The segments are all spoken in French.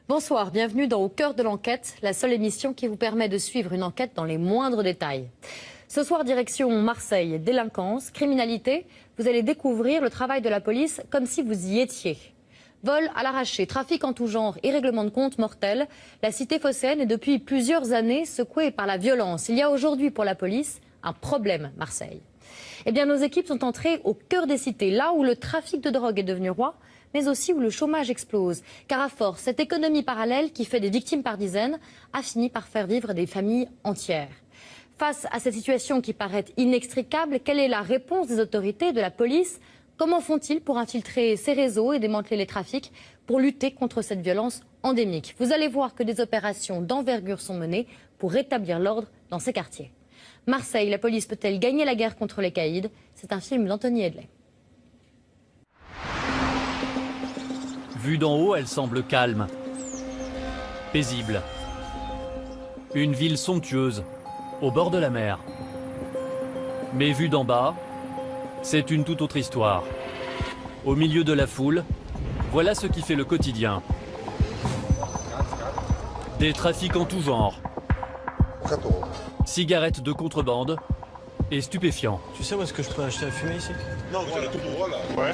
Bonsoir, bienvenue dans Au cœur de l'enquête, la seule émission qui vous permet de suivre une enquête dans les moindres détails. Ce soir, direction Marseille, délinquance, criminalité, vous allez découvrir le travail de la police comme si vous y étiez. Vol à l'arraché, trafic en tout genre et règlement de compte mortel, la cité phocéenne est depuis plusieurs années secouée par la violence. Il y a aujourd'hui pour la police un problème, Marseille. Eh bien, nos équipes sont entrées au cœur des cités, là où le trafic de drogue est devenu roi, mais aussi où le chômage explose. Car à force, cette économie parallèle qui fait des victimes par dizaines a fini par faire vivre des familles entières. Face à cette situation qui paraît inextricable, quelle est la réponse des autorités, de la police? Comment font-ils pour infiltrer ces réseaux et démanteler les trafics pour lutter contre cette violence endémique? Vous allez voir que des opérations d'envergure sont menées pour rétablir l'ordre dans ces quartiers. Marseille, la police peut-elle gagner la guerre contre les caïds? C'est un film d'Anthony Edley. Vue d'en haut, elle semble calme, paisible. Une ville somptueuse, au bord de la mer. Mais vue d'en bas, c'est une toute autre histoire. Au milieu de la foule, voilà ce qui fait le quotidien. Des trafics en tout genre. Cigarettes de contrebande et stupéfiants. Tu sais où est-ce que je peux acheter à fumer ici? Non, voilà, tout droit là. Ouais.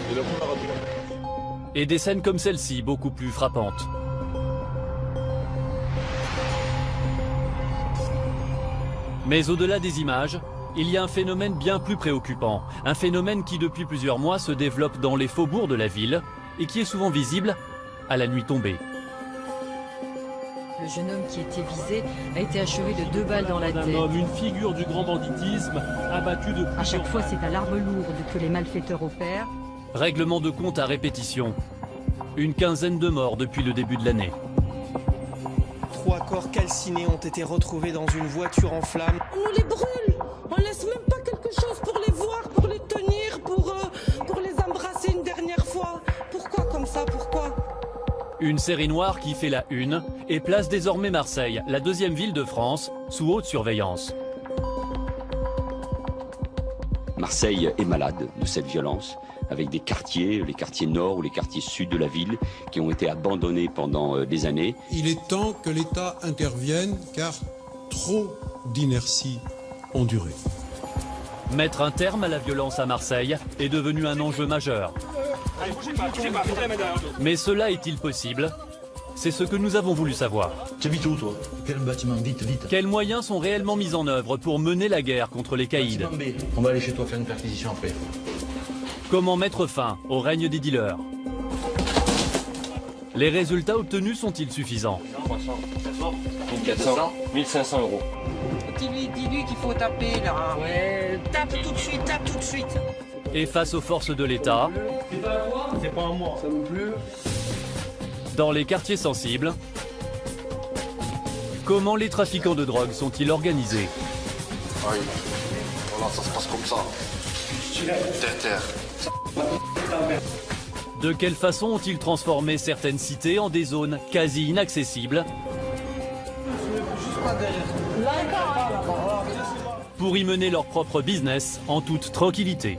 Et des scènes comme celle-ci, beaucoup plus frappantes. Mais au-delà des images, il y a un phénomène bien plus préoccupant. Un phénomène qui depuis plusieurs mois se développe dans les faubourgs de la ville et qui est souvent visible à la nuit tombée. Le jeune homme qui était visé a été achevé de 2 balles dans la tête. Un homme, une figure du grand banditisme, abattu de À chaque fois, c'est à l'arme lourde que les malfaiteurs opèrent. Règlement de compte à répétition. Une quinzaine de morts depuis le début de l'année. 3 corps calcinés ont été retrouvés dans une voiture en flammes. On nous les brûle. On laisse même pas quelque chose pour les voir, pour les tenir, pour les embrasser une dernière fois. Pourquoi comme ça? Pourquoi? Une série noire qui fait la une et place désormais Marseille, la deuxième ville de France, sous haute surveillance. Marseille est malade de cette violence, avec des quartiers, les quartiers nord ou les quartiers sud de la ville, qui ont été abandonnés pendant des années. Il est temps que l'État intervienne, car trop d'inertie ont duré. Mettre un terme à la violence à Marseille est devenu un enjeu majeur. Allez, bougez pas, Mais cela est-il possible? C'est ce que nous avons voulu savoir. Tu habites où toi? Quel bâtiment? Vite, vite. Quels moyens sont réellement mis en œuvre pour mener la guerre contre les caïds? Bâtiment B. On va aller chez toi faire une perquisition après. Comment mettre fin au règne des dealers? Les résultats obtenus sont-ils suffisants? 1400, 1500 euros. Dis-lui qu'il faut taper là. Ouais, tape tout de suite, tape tout de suite. Et face aux forces de l'État, C'est pas à moi. Ça non plus. dans les quartiers sensibles, comment les trafiquants de drogue sont-ils organisés? Oui. Voilà, ça se passe comme ça. Terre. De quelle façon ont-ils transformé certaines cités en des zones quasi inaccessibles pour y mener leur propre business en toute tranquillité?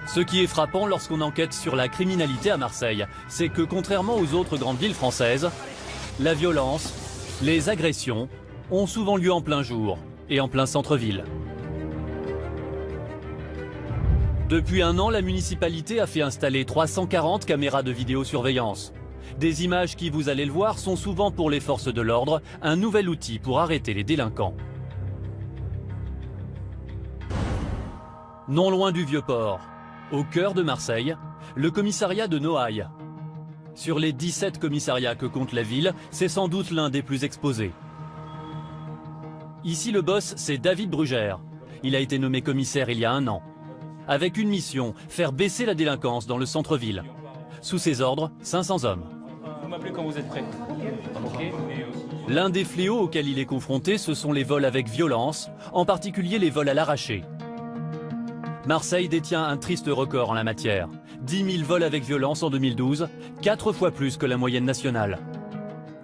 Ce qui est frappant lorsqu'on enquête sur la criminalité à Marseille, c'est que contrairement aux autres grandes villes françaises, la violence, les agressions ont souvent lieu en plein jour et en plein centre-ville. Depuis un an, la municipalité a fait installer 340 caméras de vidéosurveillance. Des images qui, vous allez le voir, sont souvent pour les forces de l'ordre un nouvel outil pour arrêter les délinquants. Non loin du Vieux-Port, au cœur de Marseille, le commissariat de Noailles. Sur les 17 commissariats que compte la ville, c'est sans doute l'un des plus exposés. Ici, le boss, c'est David Brugère. Il a été nommé commissaire il y a un an. Avec une mission, faire baisser la délinquance dans le centre-ville. Sous ses ordres, 500 hommes. Vous m'appelez quand vous êtes prêt. L'un des fléaux auxquels il est confronté, ce sont les vols avec violence, en particulier les vols à l'arraché. Marseille détient un triste record en la matière. 10 000 vols avec violence en 2012, 4 fois plus que la moyenne nationale.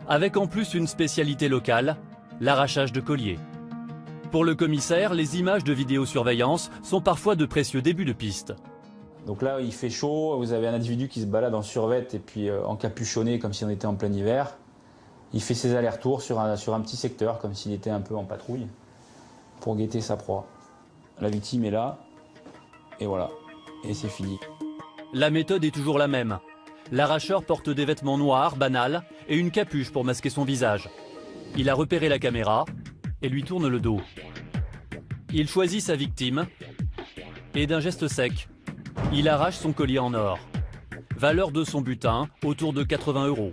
Avec en plus une spécialité locale, l'arrachage de colliers. Pour le commissaire, les images de vidéosurveillance sont parfois de précieux débuts de piste. Donc là, il fait chaud, vous avez un individu qui se balade en survêt et puis encapuchonné comme si on était en plein hiver. Il fait ses allers-retours sur un petit secteur, comme s'il était un peu en patrouille, pour guetter sa proie. La victime est là, et voilà, et c'est fini. La méthode est toujours la même. L'arracheur porte des vêtements noirs, banals, et une capuche pour masquer son visage. Il a repéré la caméra et lui tourne le dos. Il choisit sa victime et d'un geste sec, il arrache son collier en or. Valeur de son butin, autour de 80 €.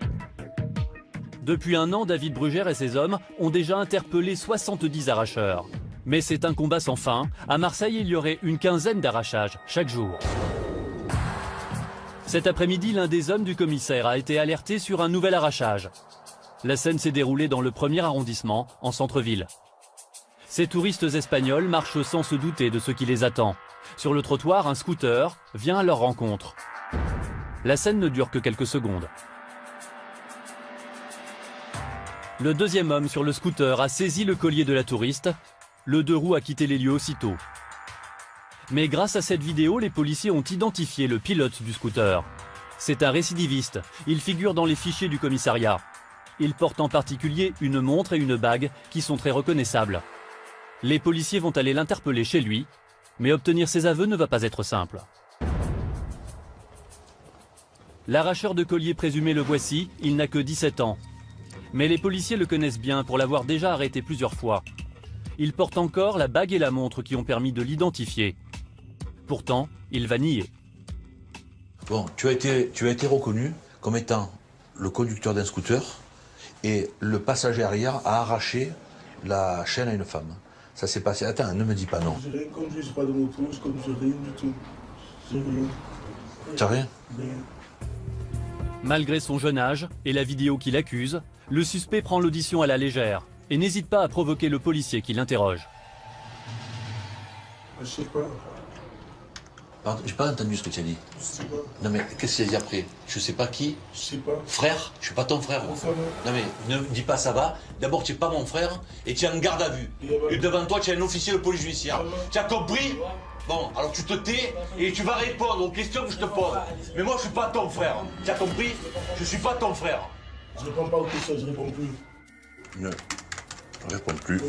Depuis un an, David Brugère et ses hommes ont déjà interpellé 70 arracheurs. Mais c'est un combat sans fin. À Marseille, il y aurait une quinzaine d'arrachages chaque jour. Cet après-midi, l'un des hommes du commissaire a été alerté sur un nouvel arrachage. La scène s'est déroulée dans le 1er arrondissement, en centre-ville. Ces touristes espagnols marchent sans se douter de ce qui les attend. Sur le trottoir, un scooter vient à leur rencontre. La scène ne dure que quelques secondes. Le deuxième homme sur le scooter a saisi le collier de la touriste. Le deux roues a quitté les lieux aussitôt. Mais grâce à cette vidéo, les policiers ont identifié le pilote du scooter. C'est un récidiviste. Il figure dans les fichiers du commissariat. Il porte en particulier une montre et une bague qui sont très reconnaissables. Les policiers vont aller l'interpeller chez lui, mais obtenir ses aveux ne va pas être simple. L'arracheur de collier présumé le voici, il n'a que 17 ans. Mais les policiers le connaissent bien pour l'avoir déjà arrêté plusieurs fois. Il porte encore la bague et la montre qui ont permis de l'identifier. Pourtant, il va nier. Bon, tu as été reconnu comme étant le conducteur d'un scooter et le passager arrière a arraché la chaîne à une femme. Ça s'est passé... Attends, ne me dis pas non. J'ai rien conduit, j'ai pas de moto, je conduis rien du tout. J'ai rien. T'as rien? Rien. Malgré son jeune âge et la vidéo qui l'accuse, le suspect prend l'audition à la légère et n'hésite pas à provoquer le policier qui l'interroge. Je sais pas. Pardon, j'ai pas entendu ce que tu as dit. Je sais pas. Non mais qu'est-ce qu'il a dit après? Je sais pas qui? Je sais pas. Frère? Je suis pas ton frère. Ça va. Non mais ne me dis pas ça va. D'abord tu es pas mon frère et tu es en garde à vue. Et devant toi tu es un officier de police judiciaire. Tu as compris? Bon, alors tu te tais et tu vas répondre aux questions que je te pose. Mais moi je suis pas ton frère. Tu as compris? Je suis pas ton frère. Je réponds pas aux questions, je réponds plus. Ne réponds plus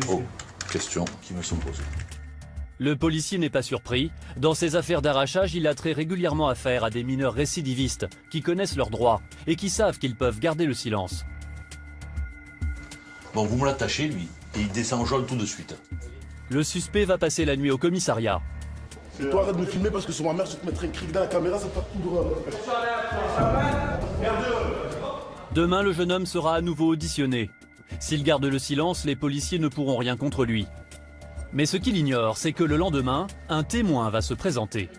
aux questions qui me sont posées. Le policier n'est pas surpris. Dans ces affaires d'arrachage, il a très régulièrement affaire à des mineurs récidivistes qui connaissent leurs droits et qui savent qu'ils peuvent garder le silence. Bon, vous me l'attachez, lui, et il descend en jaune tout de suite. Le suspect va passer la nuit au commissariat. Et toi, arrête de me filmer parce que sur ma mère, je vais te mettre un cric dans la caméra, ça part tout droit. Demain, le jeune homme sera à nouveau auditionné. S'il garde le silence, les policiers ne pourront rien contre lui. Mais ce qu'il ignore, c'est que le lendemain, un témoin va se présenter.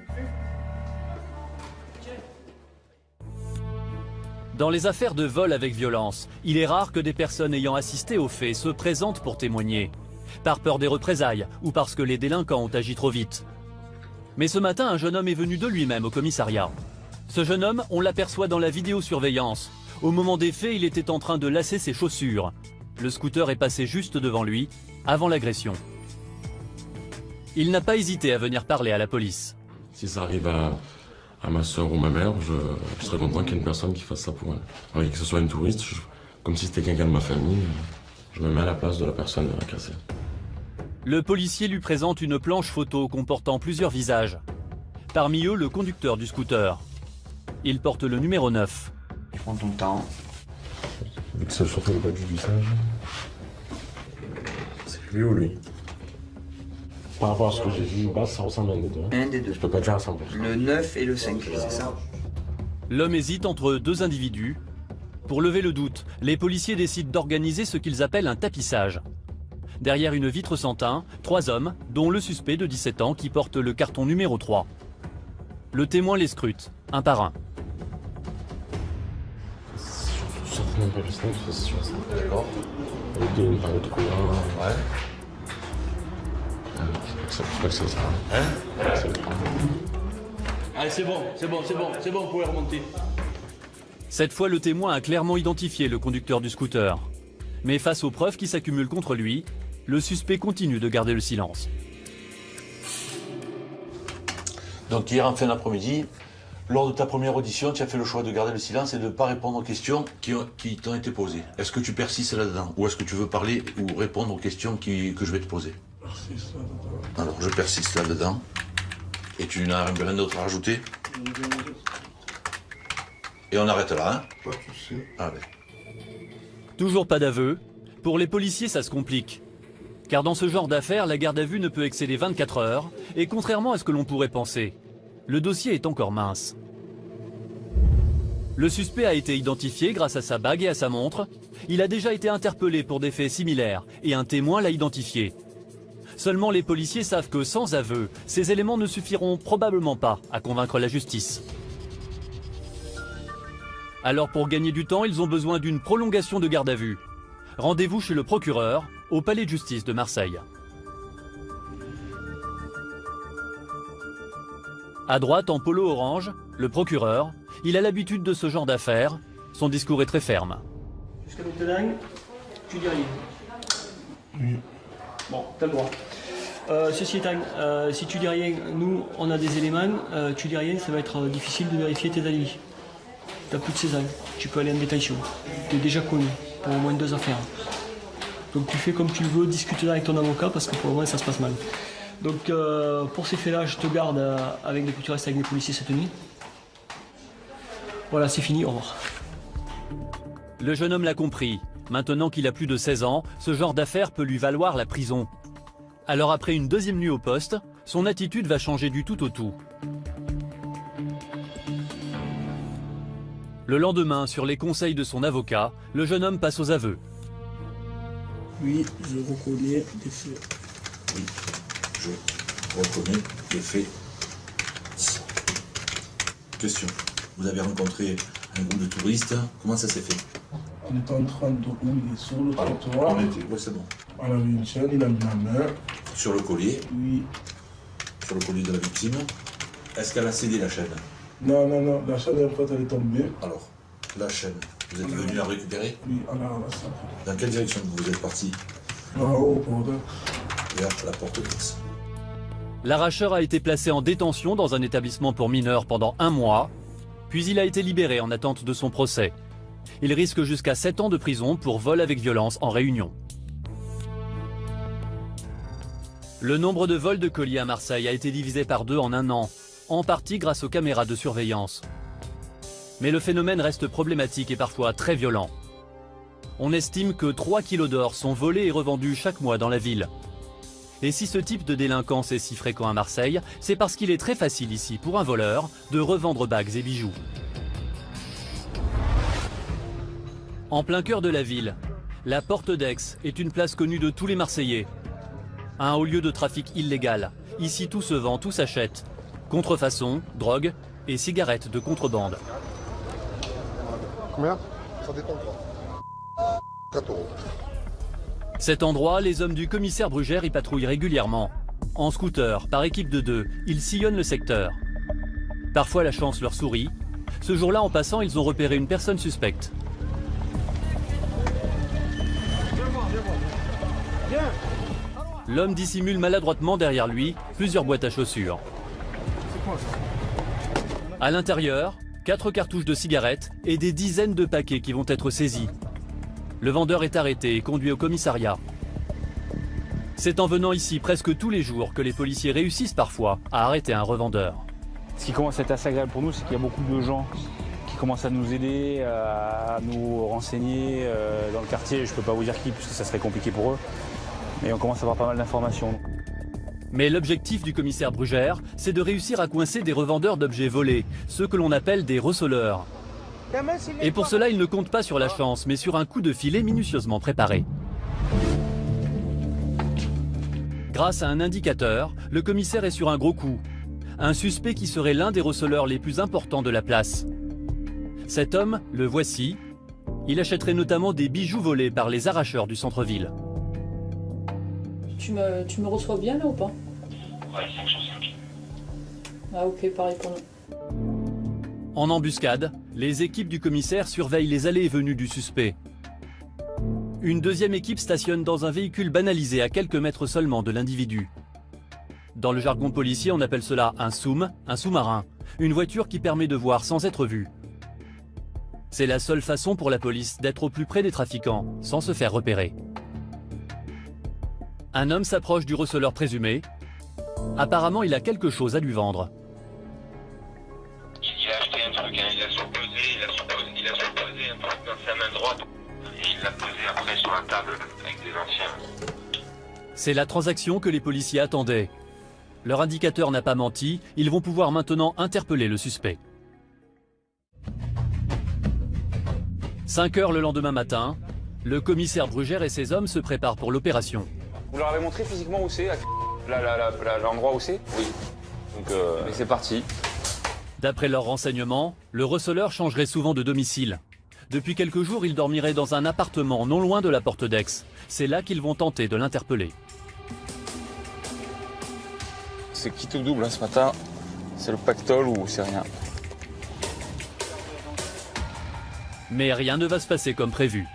Dans les affaires de vol avec violence, il est rare que des personnes ayant assisté aux faits se présentent pour témoigner, par peur des représailles ou parce que les délinquants ont agi trop vite. Mais ce matin, un jeune homme est venu de lui-même au commissariat. Ce jeune homme, on l'aperçoit dans la vidéosurveillance. Au moment des faits, il était en train de lasser ses chaussures. Le scooter est passé juste devant lui, avant l'agression. Il n'a pas hésité à venir parler à la police. Si ça arrive à ma soeur ou ma mère, je serais content qu'il y ait une personne qui fasse ça pour elle. Alors, que ce soit une touriste, comme si c'était quelqu'un de ma famille, je me mets à la place de la personne cassée. Le policier lui présente une planche photo comportant plusieurs visages. Parmi eux, le conducteur du scooter. Il porte le numéro 9. Prends ton temps. Vu que c'est surtout le bas du visage, c'est lui ou lui? Par rapport à ce que j'ai vu, ça ressemble à un des deux. Un des deux. Je peux pas dire à 100%. Le 9 et le 5, c'est ça. L'homme hésite entre deux individus. Pour lever le doute, les policiers décident d'organiser ce qu'ils appellent un tapissage. Derrière une vitre sans teint, 3 hommes, dont le suspect de 17 ans qui porte le carton numéro 3. Le témoin les scrute, un par un. Certainement pas le 5, c'est sûr. D'accord. Avec une palette de couleurs. Ouais. Je crois que c'est ça. Hein? C'est le problème. Allez, c'est bon, vous pouvez remonter. Cette fois, le témoin a clairement identifié le conducteur du scooter. Mais face aux preuves qui s'accumulent contre lui, le suspect continue de garder le silence. Donc hier en fin d'après-midi, lors de ta première audition, tu as fait le choix de garder le silence et de ne pas répondre aux questions qui t'ont été posées. Est-ce que tu persistes là-dedans ou est-ce que tu veux parler ou répondre aux questions que je vais te poser? Persiste là-dedans. Alors je persiste là-dedans. Et tu n'as rien d'autre à rajouter? Et on arrête là, hein? Pas de souci. Allez. Toujours pas d'aveu. Pour les policiers, ça se complique. Car dans ce genre d'affaires, la garde à vue ne peut excéder 24 heures, et contrairement à ce que l'on pourrait penser, le dossier est encore mince. Le suspect a été identifié grâce à sa bague et à sa montre. Il a déjà été interpellé pour des faits similaires, et un témoin l'a identifié. Seulement les policiers savent que sans aveu, ces éléments ne suffiront probablement pas à convaincre la justice. Alors pour gagner du temps, ils ont besoin d'une prolongation de garde à vue. Rendez-vous chez le procureur, au palais de justice de Marseille. À droite, en polo orange, le procureur, il a l'habitude de ce genre d'affaires. Son discours est très ferme. Jusqu'à maintenant, tu dis rien. Oui. Bon, t'as le droit. Ceci étant, si tu dis rien, nous, on a des éléments. Tu dis rien, ça va être difficile de vérifier tes alibis. T'as plus de 16 ans, tu peux aller en détention. Tu es déjà connu pour au moins 2 affaires. Donc tu fais comme tu veux, discute avec ton avocat parce que pour le moment ça se passe mal. Donc pour ces faits-là, je te garde tu restes avec les policiers cette nuit. Voilà, c'est fini, au revoir. Le jeune homme l'a compris. Maintenant qu'il a plus de 16 ans, ce genre d'affaire peut lui valoir la prison. Alors après une deuxième nuit au poste, son attitude va changer du tout au tout. Le lendemain, sur les conseils de son avocat, le jeune homme passe aux aveux. Oui, je reconnais des faits. Oui, je reconnais des faits. Question. Vous avez rencontré un groupe de touristes. Comment ça s'est fait? On était en train de rouler sur le trottoir. Oui, c'est bon. On avait une chaîne, il a mis la main. Sur le collier? Oui. Sur le collier de la victime. Est-ce qu'elle a cédé la chaîne? Non, la chaîne, en fait, elle est tombée. Alors, la chaîne, vous êtes venu la récupérer? Oui, on a la salle. Dans quelle direction vous êtes parti? Là-haut, bordel. Vers la porte d'Aix. L'arracheur a été placé en détention dans un établissement pour mineurs pendant 1 mois, puis il a été libéré en attente de son procès. Il risque jusqu'à 7 ans de prison pour vol avec violence en réunion. Le nombre de vols de colis à Marseille a été divisé par 2 en 1 an, en partie grâce aux caméras de surveillance. Mais le phénomène reste problématique et parfois très violent. On estime que 3 kilos d'or sont volés et revendus chaque mois dans la ville. Et si ce type de délinquance est si fréquent à Marseille, c'est parce qu'il est très facile ici pour un voleur de revendre bagues et bijoux. En plein cœur de la ville, la porte d'Aix est une place connue de tous les Marseillais. Un haut lieu de trafic illégal. Ici tout se vend, tout s'achète. Contrefaçon, drogue et cigarettes de contrebande. Combien? Ça dépend quoi. 4 €. Cet endroit, les hommes du commissaire Brugère y patrouillent régulièrement. En scooter, par équipe de 2, ils sillonnent le secteur. Parfois la chance leur sourit. Ce jour-là, en passant, ils ont repéré une personne suspecte. L'homme dissimule maladroitement derrière lui plusieurs boîtes à chaussures. À l'intérieur, 4 cartouches de cigarettes et des dizaines de paquets qui vont être saisis. Le vendeur est arrêté et conduit au commissariat. C'est en venant ici presque tous les jours que les policiers réussissent parfois à arrêter un revendeur. Ce qui commence à être assez agréable pour nous, c'est qu'il y a beaucoup de gens qui commencent à nous aider, à nous renseigner dans le quartier. Je ne peux pas vous dire qui, puisque ça serait compliqué pour eux. Mais on commence à avoir pas mal d'informations. Mais l'objectif du commissaire Brugère, c'est de réussir à coincer des revendeurs d'objets volés, ceux que l'on appelle des receleurs. Et pour cela, il ne compte pas sur la chance, mais sur un coup de filet minutieusement préparé. Grâce à un indicateur, le commissaire est sur un gros coup. Un suspect qui serait l'un des receleurs les plus importants de la place. Cet homme, le voici. Il achèterait notamment des bijoux volés par les arracheurs du centre-ville. Tu me reçois bien là ou pas? Ouais, 5 sur 5. Ah ok, pareil pour nous. En embuscade, les équipes du commissaire surveillent les allées et venues du suspect. Une deuxième équipe stationne dans un véhicule banalisé à quelques mètres seulement de l'individu. Dans le jargon policier, on appelle cela un soum, un sous-marin, une voiture qui permet de voir sans être vue. C'est la seule façon pour la police d'être au plus près des trafiquants, sans se faire repérer. Un homme s'approche du receleur présumé. Apparemment, il a quelque chose à lui vendre. Il a acheté un truc, hein, il a surposé un truc dans sa main droite et il l'a posé après sur la table avec des anciens. C'est la transaction que les policiers attendaient. Leur indicateur n'a pas menti, ils vont pouvoir maintenant interpeller le suspect. 5 heures le lendemain matin, le commissaire Brugère et ses hommes se préparent pour l'opération. Vous leur avez montré physiquement où c'est, l'endroit où c'est? Oui. Donc et c'est parti. D'après leurs renseignements, le receleur changerait souvent de domicile. Depuis quelques jours, il dormirait dans un appartement non loin de la porte d'Aix. C'est là qu'ils vont tenter de l'interpeller. C'est quitte ou double hein, ce matin. C'est le pactole ou c'est rien. Mais rien ne va se passer comme prévu.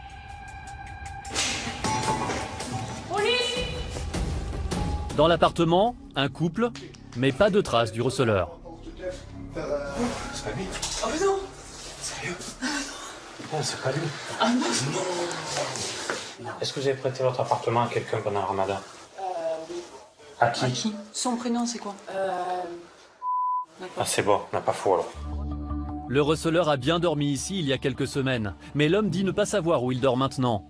Police! Dans l'appartement, un couple, mais pas de traces du receleur. C'est pas lui. Oh mais non! Sérieux? Ah Non, c'est pas lui. Ah non! Est-ce que vous avez prêté votre appartement à quelqu'un pendant le ramadan? Oui. À qui? Son prénom c'est quoi? Ah c'est bon, on n'a pas faux alors. Le receleur a bien dormi ici il y a quelques semaines, mais l'homme dit ne pas savoir où il dort maintenant.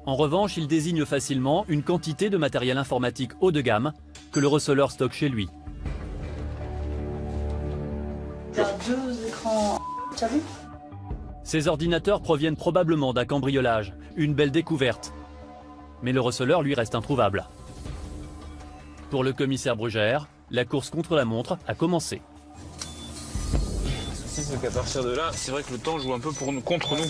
En revanche, il désigne facilement une quantité de matériel informatique haut de gamme que le receleur stocke chez lui. Il y a 2 écrans. Tu as vu? Ces ordinateurs proviennent probablement d'un cambriolage, une belle découverte. Mais le receleur lui reste introuvable. Pour le commissaire Brugère, la course contre la montre a commencé. Le souci c'est qu'à partir de là, c'est vrai que le temps joue un peu contre nous.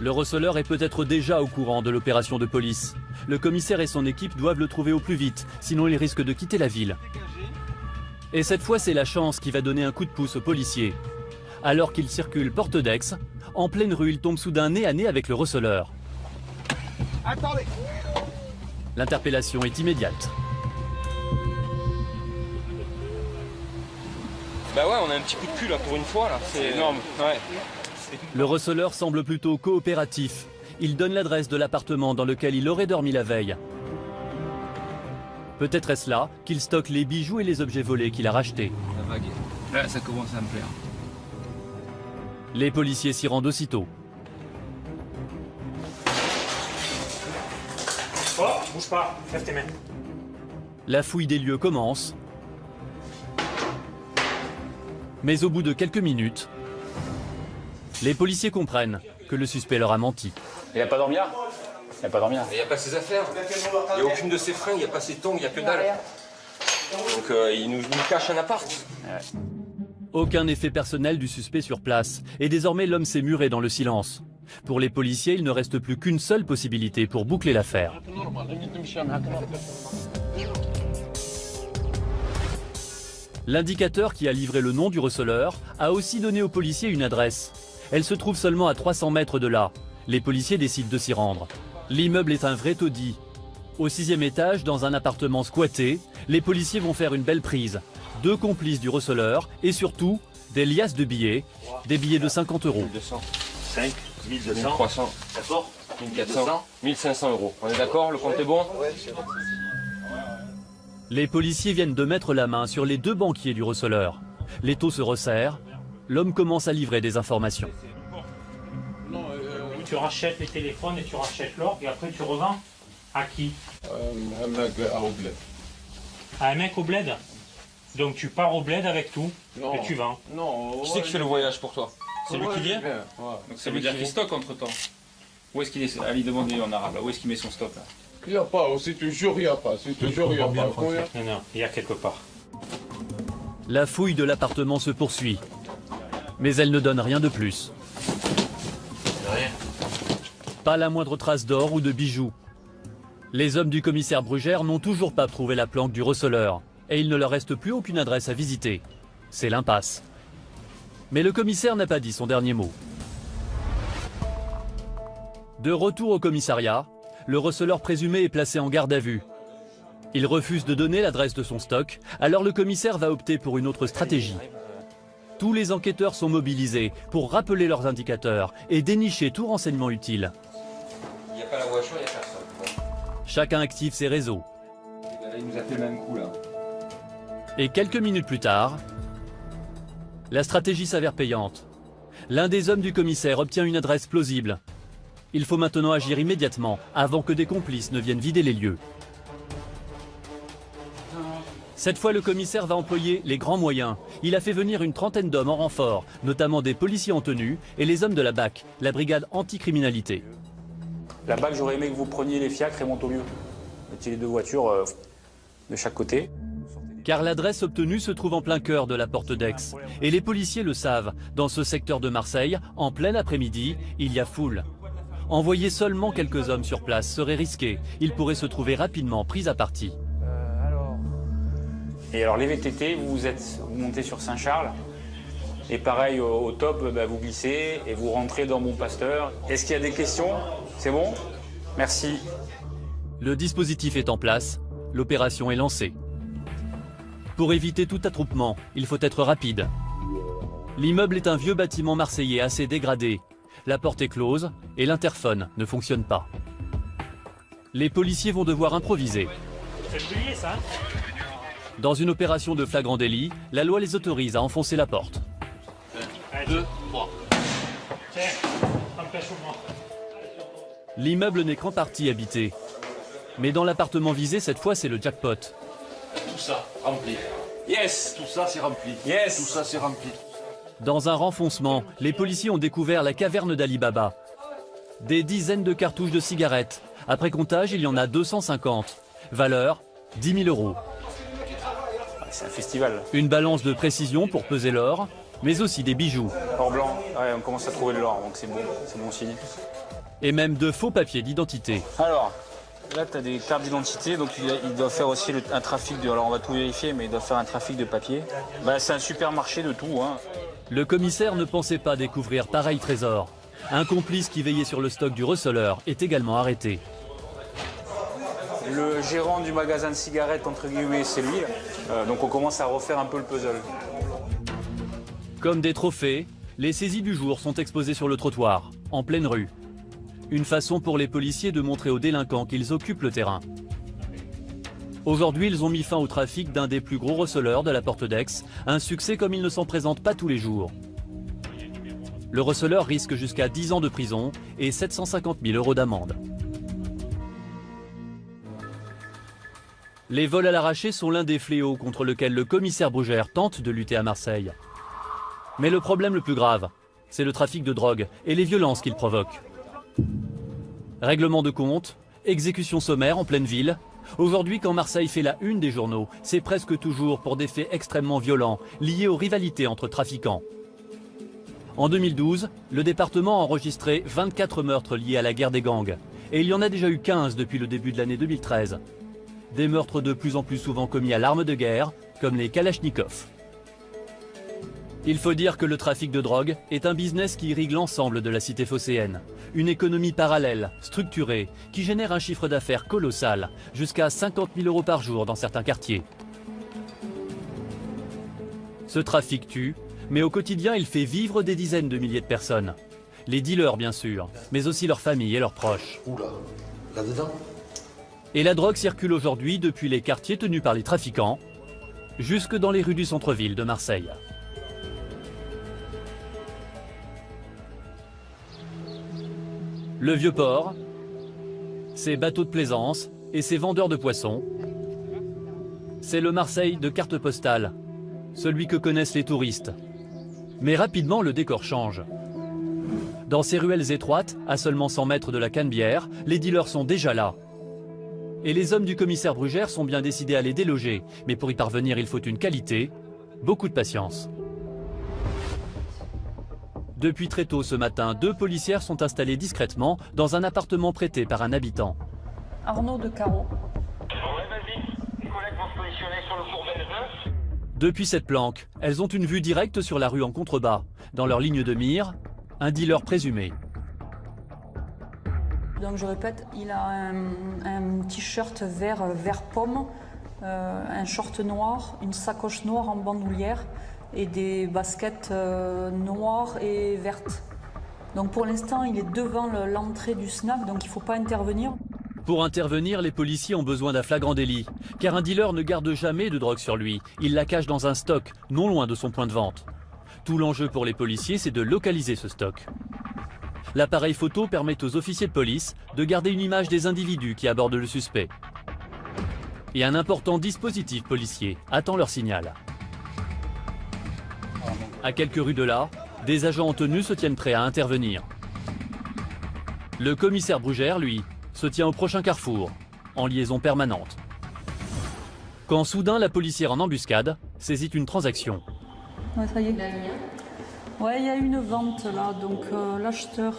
Le receleur est peut-être déjà au courant de l'opération de police. Le commissaire et son équipe doivent le trouver au plus vite, sinon il risque de quitter la ville. Et cette fois, c'est la chance qui va donner un coup de pouce aux policiers. Alors qu'il circule porte d'Aix, en pleine rue, il tombe soudain nez à nez avec le receleur. Attendez! L'interpellation est immédiate. Bah ouais, on a un petit coup de cul là pour une fois là, c'est énorme. Ouais. Le receleur semble plutôt coopératif. Il donne l'adresse de l'appartement dans lequel il aurait dormi la veille. Peut-être est-ce là qu'il stocke les bijoux et les objets volés qu'il a rachetés. La vague. Là, ça commence à me plaire. Les policiers s'y rendent aussitôt. Oh, bouge pas, lève tes mains. La fouille des lieux commence. Mais au bout de quelques minutes, les policiers comprennent que le suspect leur a menti. Il a pas dormi là? Il a pas dormi là? Il n'y a pas ses affaires. Il n'y a aucune de ses fringues, il n'y a pas ses tongs, il n'y a que dalle. Donc il nous cache un appart. Ouais. Aucun effet personnel du suspect sur place. Et désormais, l'homme s'est muré dans le silence. Pour les policiers, il ne reste plus qu'une seule possibilité pour boucler l'affaire. L'indicateur qui a livré le nom du receleur a aussi donné aux policiers une adresse. Elle se trouve seulement à 300 mètres de là. Les policiers décident de s'y rendre. L'immeuble est un vrai taudis. Au 6e étage, dans un appartement squatté, les policiers vont faire une belle prise. 2 complices du receleur et surtout des liasses de billets, des billets de 50 €. 1200, 5, 1200, 1300, d'accord, 1400, 1500 €. On est d'accord, le compte est bon? Les policiers viennent de mettre la main sur les 2 banquiers du receleur. Les taux se resserrent. L'homme commence à livrer des informations. Tu rachètes les téléphones et tu rachètes l'or et après tu revends à qui? Un mec au bled. À un mec au bled? Donc tu pars au bled avec tout Non. et tu vends. Non. Qui c'est qui fait le voyage pour toi? C'est lui qui vient? Ouais. Donc ça veut dire qu'il stocke entre temps. Où est-ce qu'il est? Allez demander en arabe, là. Où est-ce qu'il met son stock là? Il n'y a pas, si tu jures, il n'y a pas. Si tu jures, il n'y a pas. Non, il y a quelque part. La fouille de l'appartement se poursuit. Mais elle ne donne rien de plus. Rien. Pas la moindre trace d'or ou de bijoux. Les hommes du commissaire Brugère n'ont toujours pas trouvé la planque du receleur. Et il ne leur reste plus aucune adresse à visiter. C'est l'impasse. Mais le commissaire n'a pas dit son dernier mot. De retour au commissariat, le receleur présumé est placé en garde à vue. Il refuse de donner l'adresse de son stock, alors le commissaire va opter pour une autre stratégie. Tous les enquêteurs sont mobilisés pour rappeler leurs indicateurs et dénicher tout renseignement utile. Il n'y a pas la voiture, il n'y a personne. Bon. Chacun active ses réseaux. Là, il nous a fait le même coup, là. Et quelques minutes plus tard, la stratégie s'avère payante. L'un des hommes du commissaire obtient une adresse plausible. Il faut maintenant agir immédiatement, avant que des complices ne viennent vider les lieux. Cette fois, le commissaire va employer les grands moyens. Il a fait venir une trentaine d'hommes en renfort, notamment des policiers en tenue et les hommes de la BAC, la brigade anticriminalité. La BAC, j'aurais aimé que vous preniez les fiacres et Montaulieu. Mettez les deux voitures de chaque côté. Car l'adresse obtenue se trouve en plein cœur de la porte d'Aix. Et les policiers le savent. Dans ce secteur de Marseille, en plein après-midi, il y a foule. Envoyer seulement quelques hommes sur place serait risqué. Ils pourraient se trouver rapidement pris à partie. Et alors les VTT, vous montez sur Saint-Charles. Et pareil, au top, vous glissez et vous rentrez dans Montpasteur. Est-ce qu'il y a des questions? C'est bon? Merci. Le dispositif est en place. L'opération est lancée. Pour éviter tout attroupement, il faut être rapide. L'immeuble est un vieux bâtiment marseillais assez dégradé. La porte est close et l'interphone ne fonctionne pas. Les policiers vont devoir improviser. C'est plié, ça. Dans une opération de flagrant délit, la loi les autorise à enfoncer la porte. 1, 2, 3. Tiens, empêche-moi. L'immeuble n'est qu'en partie habité. Mais dans l'appartement visé, cette fois, c'est le jackpot. Tout ça, rempli. Yes. Tout ça, c'est rempli. Yes. Tout ça, c'est rempli. Dans un renfoncement, les policiers ont découvert la caverne d'Ali Baba. Des dizaines de cartouches de cigarettes. Après comptage, il y en a 250. Valeur, 10 000 €. C'est un festival. Une balance de précision pour peser l'or, mais aussi des bijoux. Or blanc, ouais, on commence à trouver de l'or, donc c'est bon signe. Et même de faux papiers d'identité. Alors, là tu as des cartes d'identité, donc il doit faire aussi un trafic de... Alors on va tout vérifier, mais il doit faire un trafic de papier. C'est un supermarché de tout. Hein. Le commissaire ne pensait pas découvrir pareil trésor. Un complice qui veillait sur le stock du receleur est également arrêté. Le gérant du magasin de cigarettes, entre guillemets, c'est lui. Donc on commence à refaire un peu le puzzle. Comme des trophées, les saisies du jour sont exposées sur le trottoir, en pleine rue. Une façon pour les policiers de montrer aux délinquants qu'ils occupent le terrain. Aujourd'hui, ils ont mis fin au trafic d'un des plus gros receleurs de la porte d'Aix, un succès comme il ne s'en présente pas tous les jours. Le receleur risque jusqu'à 10 ans de prison et 750 000 € d'amende. Les vols à l'arraché sont l'un des fléaux contre lequel le commissaire Brugère tente de lutter à Marseille. Mais le problème le plus grave, c'est le trafic de drogue et les violences qu'il provoque. Règlement de compte, exécution sommaire en pleine ville. Aujourd'hui, quand Marseille fait la une des journaux, c'est presque toujours pour des faits extrêmement violents, liés aux rivalités entre trafiquants. En 2012, le département a enregistré 24 meurtres liés à la guerre des gangs. Et il y en a déjà eu 15 depuis le début de l'année 2013. Des meurtres de plus en plus souvent commis à l'arme de guerre, comme les Kalachnikov. Il faut dire que le trafic de drogue est un business qui irrigue l'ensemble de la cité phocéenne. Une économie parallèle, structurée, qui génère un chiffre d'affaires colossal, jusqu'à 50 000 € par jour dans certains quartiers. Ce trafic tue, mais au quotidien il fait vivre des dizaines de milliers de personnes. Les dealers bien sûr, mais aussi leurs familles et leurs proches. Oula, là-dedans. Et la drogue circule aujourd'hui depuis les quartiers tenus par les trafiquants, jusque dans les rues du centre-ville de Marseille. Le Vieux-Port, ses bateaux de plaisance et ses vendeurs de poissons, c'est le Marseille de carte postale, celui que connaissent les touristes. Mais rapidement, le décor change. Dans ces ruelles étroites, à seulement 100 mètres de la Canebière, les dealers sont déjà là. Et les hommes du commissaire Brugère sont bien décidés à les déloger. Mais pour y parvenir, il faut une qualité, beaucoup de patience. Depuis très tôt ce matin, 2 policières sont installées discrètement dans un appartement prêté par un habitant. Arnaud de Caro. Depuis cette planque, elles ont une vue directe sur la rue en contrebas. Dans leur ligne de mire, un dealer présumé. Donc je répète, il a un t-shirt vert pomme, un short noir, une sacoche noire en bandoulière et des baskets noires et vertes. Donc pour l'instant, il est devant l'entrée du snack, donc il ne faut pas intervenir. Pour intervenir, les policiers ont besoin d'un flagrant délit, car un dealer ne garde jamais de drogue sur lui. Il la cache dans un stock, non loin de son point de vente. Tout l'enjeu pour les policiers, c'est de localiser ce stock. L'appareil photo permet aux officiers de police de garder une image des individus qui abordent le suspect. Et un important dispositif policier attend leur signal. À quelques rues de là, des agents en tenue se tiennent prêts à intervenir. Le commissaire Brugère, lui, se tient au prochain carrefour, en liaison permanente. Quand soudain la policière en embuscade saisit une transaction. Ouais, ça y est. Ouais, il y a une vente là, donc l'acheteur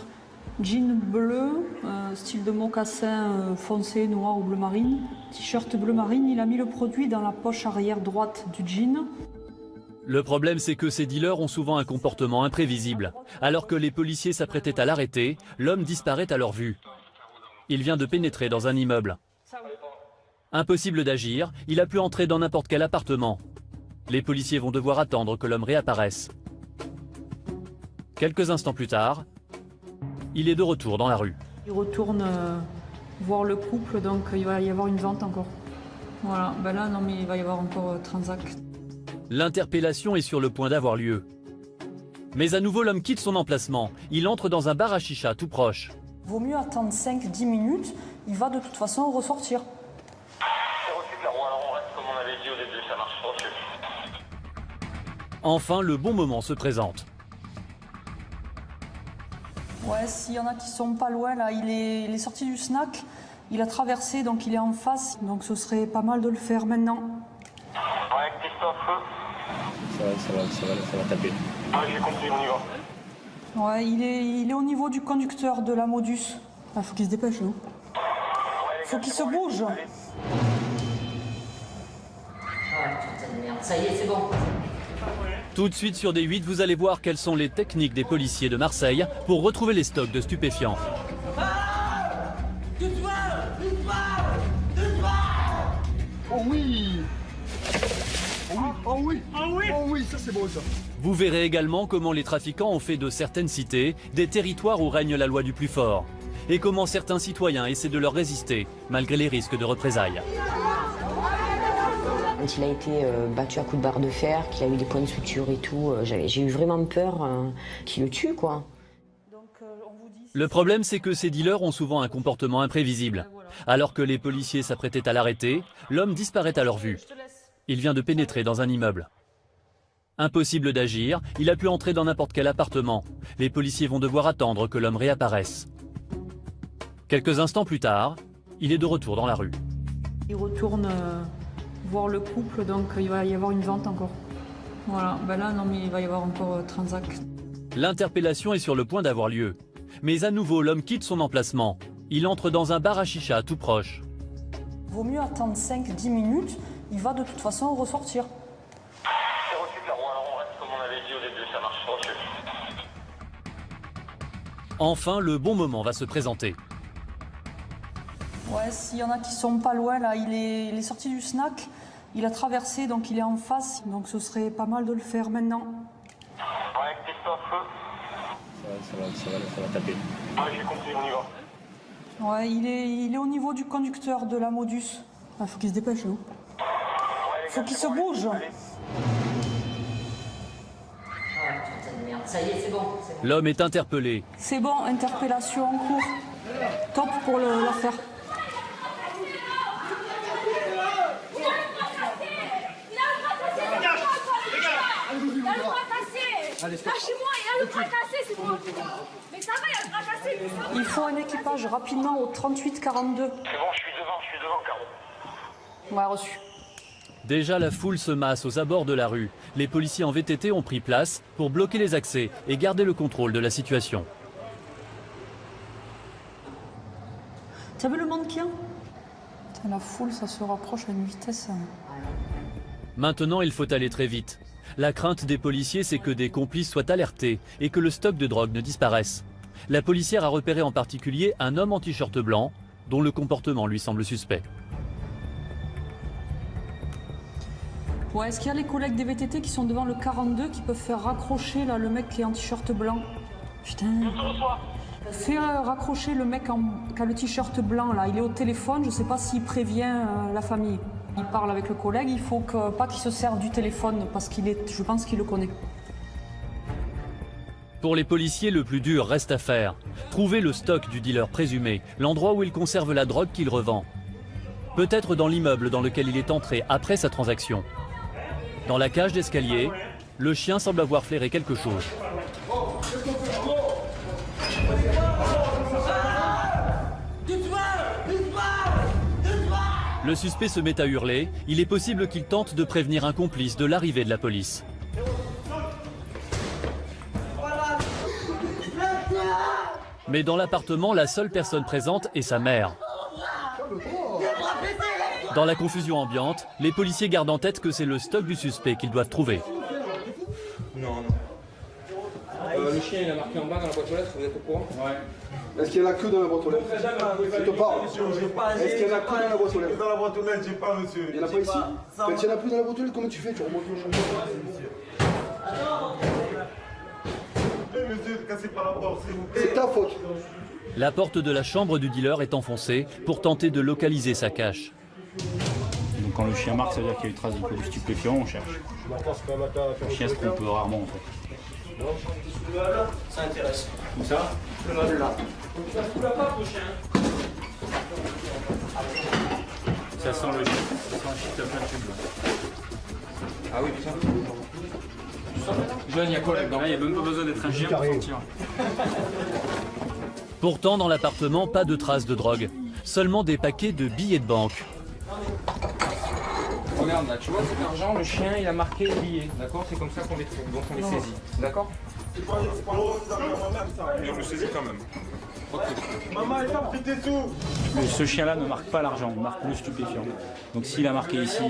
jean bleu, style de mocassin foncé, noir ou bleu marine, t-shirt bleu marine, il a mis le produit dans la poche arrière droite du jean. Le problème, c'est que ces dealers ont souvent un comportement imprévisible. Alors que les policiers s'apprêtaient à l'arrêter, l'homme disparaît à leur vue. Il vient de pénétrer dans un immeuble. Impossible d'agir, il a pu entrer dans n'importe quel appartement. Les policiers vont devoir attendre que l'homme réapparaisse. Quelques instants plus tard, il est de retour dans la rue. Il retourne voir le couple, donc il va y avoir une vente encore. Voilà, ben là non mais il va y avoir encore transact. L'interpellation est sur le point d'avoir lieu. Mais à nouveau l'homme quitte son emplacement. Il entre dans un bar à chicha tout proche. Vaut mieux attendre 5-10 minutes, il va de toute façon ressortir. C'est reçu, Claro, alors on reste comme on avait dit au début, ça marche, reçu. Enfin, le bon moment se présente. Ouais, s'il y en a qui sont pas loin, là, il est sorti du snack, il a traversé, donc il est en face, donc ce serait pas mal de le faire maintenant. Ouais, Christophe. Ça va taper. Ah, j'ai compris, on y va. Ouais, il est au niveau du conducteur de la Modus. Ah, faut qu'il se dépêche, non? Faut qu'il se bouge. Ça y est, c'est bon. Tout de suite sur D8, vous allez voir quelles sont les techniques des policiers de Marseille pour retrouver les stocks de stupéfiants. Oh oui! Oh oui! Oh oui, ça c'est beau ça! Vous verrez également comment les trafiquants ont fait de certaines cités des territoires où règne la loi du plus fort. Et comment certains citoyens essaient de leur résister, malgré les risques de représailles. Quand il a été battu à coups de barre de fer, qu'il a eu des points de suture et tout, j'ai eu vraiment peur qu'il le tue, quoi. Le problème, c'est que ces dealers ont souvent un comportement imprévisible. Alors que les policiers s'apprêtaient à l'arrêter, l'homme disparaît à leur vue. Il vient de pénétrer dans un immeuble. Impossible d'agir, il a pu entrer dans n'importe quel appartement. Les policiers vont devoir attendre que l'homme réapparaisse. Quelques instants plus tard, il est de retour dans la rue. Il retourne voir le couple, donc il va y avoir une vente encore. Voilà, ben là non mais il va y avoir encore transact. L'interpellation est sur le point d'avoir lieu. Mais à nouveau, l'homme quitte son emplacement. Il entre dans un bar à chicha tout proche. Vaut mieux attendre 5-10 minutes, il va de toute façon ressortir. C'est reçu, Claro, alors on reste comme on avait dit au début, ça marche, reçu. Enfin, le bon moment va se présenter. Ouais, s'il y en a qui sont pas loin, là, il est sorti du snack, il a traversé, donc il est en face, donc ce serait pas mal de le faire maintenant. Ouais, Christophe. Ça va taper. Ouais, j'ai compris, on y va. Ouais, il est au niveau du conducteur de la Modus. Ah, faut qu'il se dépêche, non? Faut qu'il se bouge. Ça y est, c'est bon. L'homme est interpellé. C'est bon, interpellation en cours. Top pour l'affaire. Lâchez-moi, il a le bras cassé, c'est bon. Mais ça va, il a le bras cassé. Il faut un équipage rapidement au 38-42. C'est bon, je suis devant, Caro. Ouais, reçu. Déjà, la foule se masse aux abords de la rue. Les policiers en VTT ont pris place pour bloquer les accès et garder le contrôle de la situation. Tu as vu le monde qu'il y a? La foule, ça se rapproche à une vitesse. Maintenant, il faut aller très vite. La crainte des policiers, c'est que des complices soient alertés et que le stock de drogue ne disparaisse. La policière a repéré en particulier un homme en t-shirt blanc dont le comportement lui semble suspect. Ouais, est-ce qu'il y a les collègues des VTT qui sont devant le 42 qui peuvent faire raccrocher là, le mec qui est en t-shirt blanc? Putain. Fais raccrocher le mec qui a le t-shirt blanc là, il est au téléphone, je sais pas s'il prévient la famille. Il parle avec le collègue, il faut pas qu'il se serve du téléphone parce je pense qu'il le connaît. Pour les policiers, le plus dur reste à faire. Trouver le stock du dealer présumé, l'endroit où il conserve la drogue qu'il revend. Peut-être dans l'immeuble dans lequel il est entré après sa transaction. Dans la cage d'escalier, le chien semble avoir flairé quelque chose. Le suspect se met à hurler. Il est possible qu'il tente de prévenir un complice de l'arrivée de la police. Mais dans l'appartement, la seule personne présente est sa mère. Dans la confusion ambiante, les policiers gardent en tête que c'est le stock du suspect qu'ils doivent trouver. Non. Le chien il a marqué en bas dans la boîte aux lettres, vous êtes au courant? Ouais. Est-ce qu'il y en a que dans la boîte aux lettres? Je te parle. Est-ce qu'il y en a que dans la boîte aux lettres? Dans la boîte aux lettres, j'ai pas, monsieur. Il n'y en a pas ici? Quand il n'y en a plus dans la boîte aux lettres, comment tu fais? Tu remontes le champ. Monsieur, cassez pas la porte, s'il vous plaît. C'est ta faute. La porte de la chambre du dealer est enfoncée pour tenter de localiser sa cache. Donc quand le chien marque, ça veut dire qu'il y a eu trace de produits stupéfiants, on cherche. Le chien se trompe rarement en fait. Ça intéresse. Où ça? Le meuble là. Ça fout la patte au chien. Ça sent le chien. Ça sent le shit à plein de tubes. Ah oui, putain. Joanne, il y a quoi là-dedans? Il n'y a même pas besoin d'être un chien pour sentir. Pourtant, dans l'appartement, pas de traces de drogue. Seulement des paquets de billets de banque. Regarde là, tu vois cet argent, le chien il a marqué les billets, d'accord? C'est comme ça qu'on les trouve, donc on les saisit, d'accord? C'est pas ça. Et on le saisit quand même. Ok. Maman, elle t'a pris tes sous. Ce chien-là ne marque pas l'argent, il marque le stupéfiant. Donc s'il a marqué ici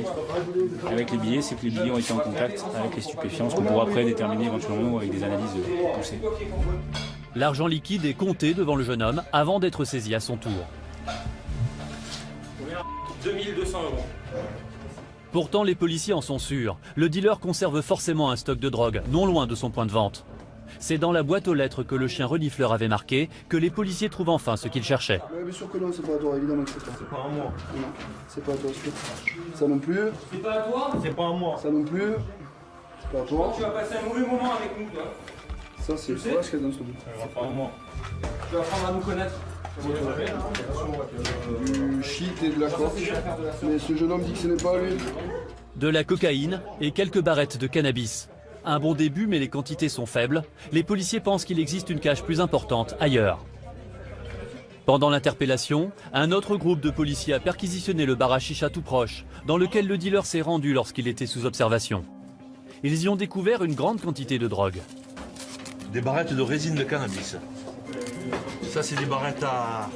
avec les billets, c'est que les billets ont été en contact avec les stupéfiants, ce qu'on pourra après déterminer éventuellement avec des analyses poussées. L'argent liquide est compté devant le jeune homme avant d'être saisi à son tour. 2200 €. Pourtant, les policiers en sont sûrs. Le dealer conserve forcément un stock de drogue, non loin de son point de vente. C'est dans la boîte aux lettres que le chien renifleur avait marqué que les policiers trouvent enfin ce qu'ils cherchaient. Mais bien sûr que non, c'est pas à toi, évidemment que c'est pas. C'est pas à moi. Non, c'est pas à toi. Ça non plus. C'est pas à toi? C'est pas à moi. Ça non plus. C'est pas à toi. Tu vas passer un mauvais moment avec nous, toi. Ça, c'est quoi ce qu'il y a dans ce bout? C'est pas à moi. Tu vas apprendre à nous connaître. Du shit et de la coke. Mais ce jeune homme dit que ce n'est pas lui. De la cocaïne et quelques barrettes de cannabis. Un bon début, mais les quantités sont faibles. Les policiers pensent qu'il existe une cache plus importante ailleurs. Pendant l'interpellation, un autre groupe de policiers a perquisitionné le bar à chicha tout proche, dans lequel le dealer s'est rendu lorsqu'il était sous observation. Ils y ont découvert une grande quantité de drogue. Des barrettes de résine de cannabis. Ça, c'est des barrettes à